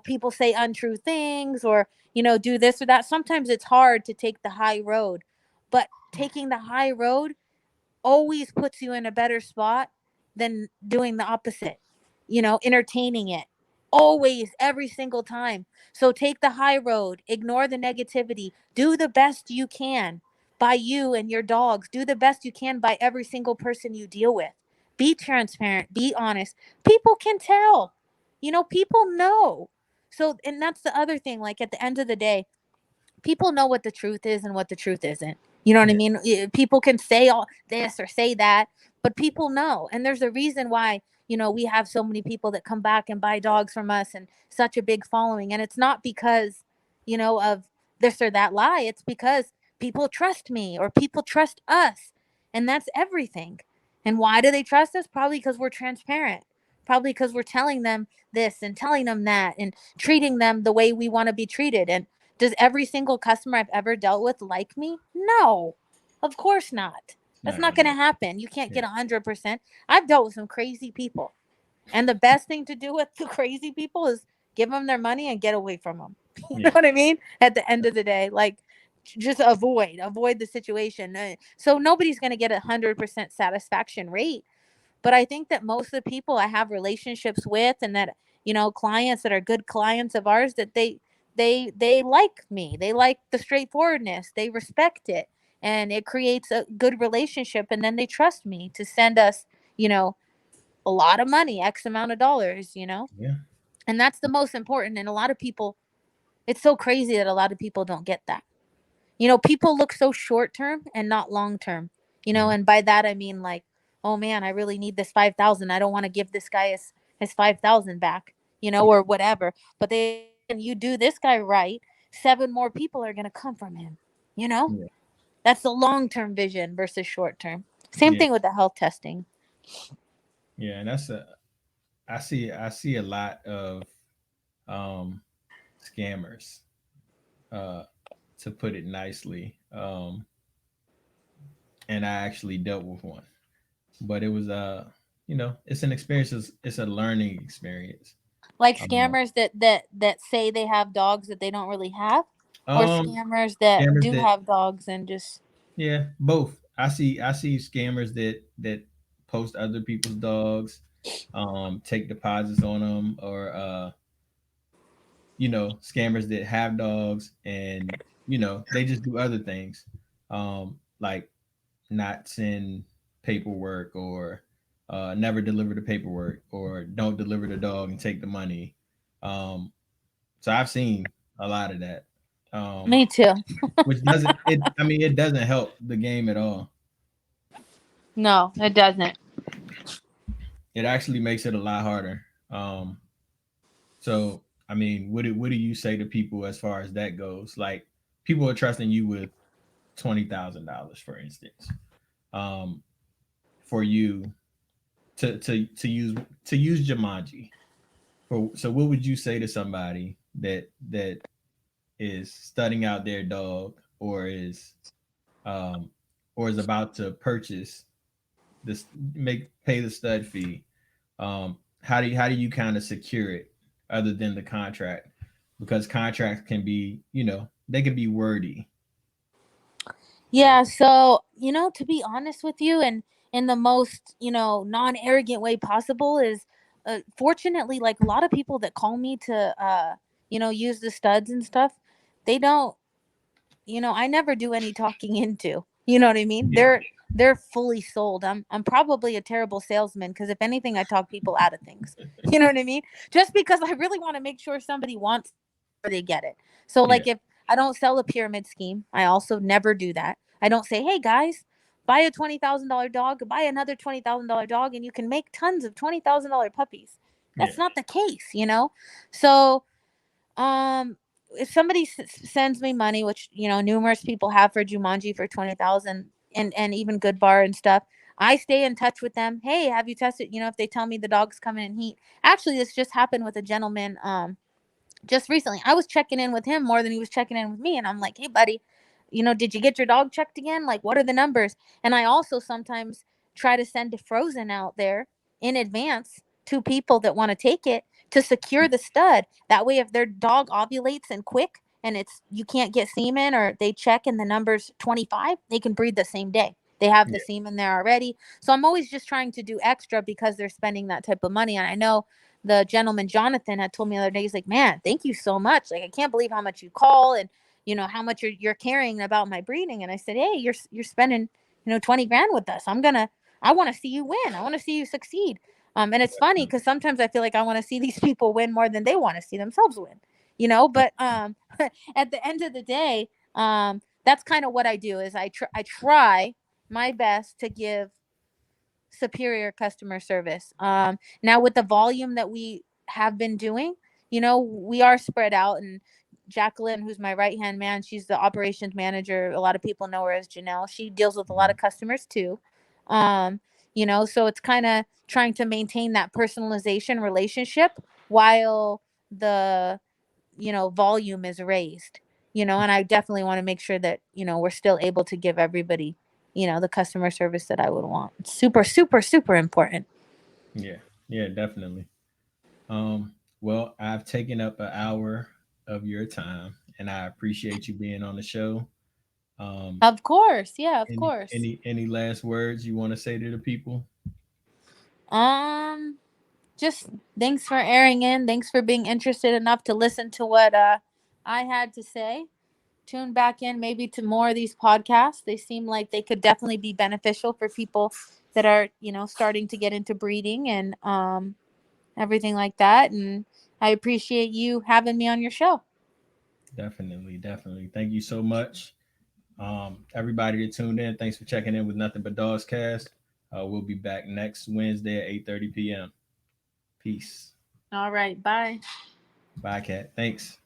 [SPEAKER 2] people say untrue things, or do this or that, sometimes it's hard to take the high road. But taking the high road always puts you in a better spot than doing the opposite, entertaining it. Always, every single time. So take the high road, ignore the negativity, do the best you can by you and your dogs, do the best you can by every single person you deal with. Be transparent, be honest. People can tell, people know. So, and that's the other thing, like at the end of the day, people know what the truth is and what the truth isn't. You know what I
[SPEAKER 1] Yeah.
[SPEAKER 2] mean? People can say all this or say that, but people know. And there's a reason why, we have so many people that come back and buy dogs from us and such a big following. And it's not because, of this or that lie. It's because people trust me or people trust us. And that's everything. And why do they trust us? Probably because we're transparent. Probably because we're telling them this and telling them that and treating them the way we want to be treated. And does every single customer I've ever dealt with like me? No, of course not.
[SPEAKER 1] It's
[SPEAKER 2] That's
[SPEAKER 1] not
[SPEAKER 2] not
[SPEAKER 1] gonna
[SPEAKER 2] going to
[SPEAKER 1] happen.
[SPEAKER 2] happen. You can't
[SPEAKER 1] Yeah.
[SPEAKER 2] get 100%. I've dealt with some crazy people. And the best thing to do with the crazy people is give them their money and get away from them. You know
[SPEAKER 1] Yeah.
[SPEAKER 2] what I mean? At the end of the day, like, just avoid the situation. So nobody's going to get 100% satisfaction rate. But I think that most of the people I have relationships with, and that clients that are good clients of ours, that they like me. They like the straightforwardness. They respect it, and it creates a good relationship. And then they trust me to send us, you know, a lot of money, X amount of dollars.
[SPEAKER 1] Yeah.
[SPEAKER 2] And that's the most important. And a lot of people, it's so crazy that a lot of people don't get that. People look so short term and not long term.
[SPEAKER 1] Yeah,
[SPEAKER 2] And by that I mean, like, oh man, I really need this 5,000. I don't want to give this guy his 5,000 back,
[SPEAKER 1] yeah,
[SPEAKER 2] or whatever. But you do this guy right, 7 more people are going to come from him. You know,
[SPEAKER 1] yeah,
[SPEAKER 2] that's the long term vision versus short term. Same
[SPEAKER 1] yeah,
[SPEAKER 2] thing with the health testing.
[SPEAKER 1] yeah. And that's a I see a lot of um scammers, uh, to put it nicely. And I actually dealt with one, but it was it's an experience. It's a learning experience.
[SPEAKER 2] Like
[SPEAKER 1] Um,
[SPEAKER 2] scammers that say they have dogs that they don't really have, or
[SPEAKER 1] um,
[SPEAKER 2] scammers that
[SPEAKER 1] Scammers
[SPEAKER 2] do
[SPEAKER 1] that
[SPEAKER 2] have dogs and just.
[SPEAKER 1] yeah, both. I see scammers that post other people's dogs, take deposits on them, or scammers that have dogs and they just do other things, like not send paperwork, or never deliver the paperwork, or don't deliver the dog and take the money. Um, so I've seen a lot of that, um,
[SPEAKER 2] Me too.
[SPEAKER 1] which doesn't it. I mean, it doesn't help the game at all.
[SPEAKER 2] No, it doesn't.
[SPEAKER 1] It actually makes it a lot harder. So I mean, what do you say to people as far as that goes? Like, people are trusting you with $20,000, for instance, um, for you to use Jumanji. So what would you say to somebody that is studying out their dog, um, or is about to purchase this, make pay the stud fee? How do you kind of secure it, other than the contract? Because contracts can be, they can be wordy.
[SPEAKER 2] Yeah, so, to be honest with you, and in the most, non-arrogant way possible, is fortunately, like, a lot of people that call me to use the studs and stuff, they don't, I never do any talking into. You know what I mean?
[SPEAKER 1] Yeah,
[SPEAKER 2] They're fully sold. I'm probably a terrible salesman, because if anything I talk people out of things. You know what I mean? Just because I really want to make sure somebody wants before they get it. So,
[SPEAKER 1] yeah,
[SPEAKER 2] like, if I don't sell a pyramid scheme, I also never do that. I don't say, "Hey guys, buy a $20,000 dog, buy another $20,000 dog, and you can make tons of $20,000 puppies."
[SPEAKER 1] yeah,
[SPEAKER 2] That's not the case. So, um, if somebody sends me money, which numerous people have for Jumanji for 20,000, and even Good Bar and stuff, I stay in touch with them. Hey, have you tested? If they tell me the dog's coming in heat. Actually, this just happened with a gentleman. Just recently, I was checking in with him more than he was checking in with me, and I'm like, "Hey, buddy, did you get your dog checked again? Like, what are the numbers?" And I also sometimes try to send a frozen out there in advance to people that want to take it, to secure the stud. That way, if their dog ovulates and quick, and it's you can't get semen, or they check and the number's 25, they can breed the same day. They have the
[SPEAKER 1] yeah,
[SPEAKER 2] semen there already. So I'm always just trying to do extra, because they're spending that type of money. And I know the gentleman Jonathan had told me the other day, he's like, "Man, thank you so much. Like, I can't believe how much you call, and how much you're caring about my breeding." And I said, "Hey, you're spending 20 grand with us. I want to see you win. I want to see you succeed." And it's funny, because sometimes I feel like I want to see these people win more than they want to see themselves win. But at the end of the day, that's kind of what I do. Is I try my best to give superior customer service. Now, with the volume that we have been doing, we are spread out. And Jacqueline, who's my right hand man, she's the operations manager. A lot of people know her as Janelle. She deals with a lot of customers too. Um, so it's kind of trying to maintain that personalization relationship while the volume is raised. And I definitely want to make sure that we're still able to give everybody the customer service that I would want. It's super, super, super important.
[SPEAKER 1] yeah, yeah, definitely. Well, I've taken up an hour of your time, and I appreciate you being on the show. Um,
[SPEAKER 2] Of course, yeah, of
[SPEAKER 1] any
[SPEAKER 2] course.
[SPEAKER 1] any any last words you want to say to the people?
[SPEAKER 2] um just thanks for airing in, thanks for being interested enough to listen to what I had to say. Tune back in maybe to more of these podcasts. They seem like they could definitely be beneficial for people that are starting to get into breeding, and everything like that. And I appreciate you having me on your show.
[SPEAKER 1] Definitely. Thank you so much. Everybody that tuned in, thanks for checking in with Nothing But DOGScast. We'll be back next Wednesday at 8:30 p.m. Peace.
[SPEAKER 2] All right. Bye.
[SPEAKER 1] Bye, Kat. Thanks.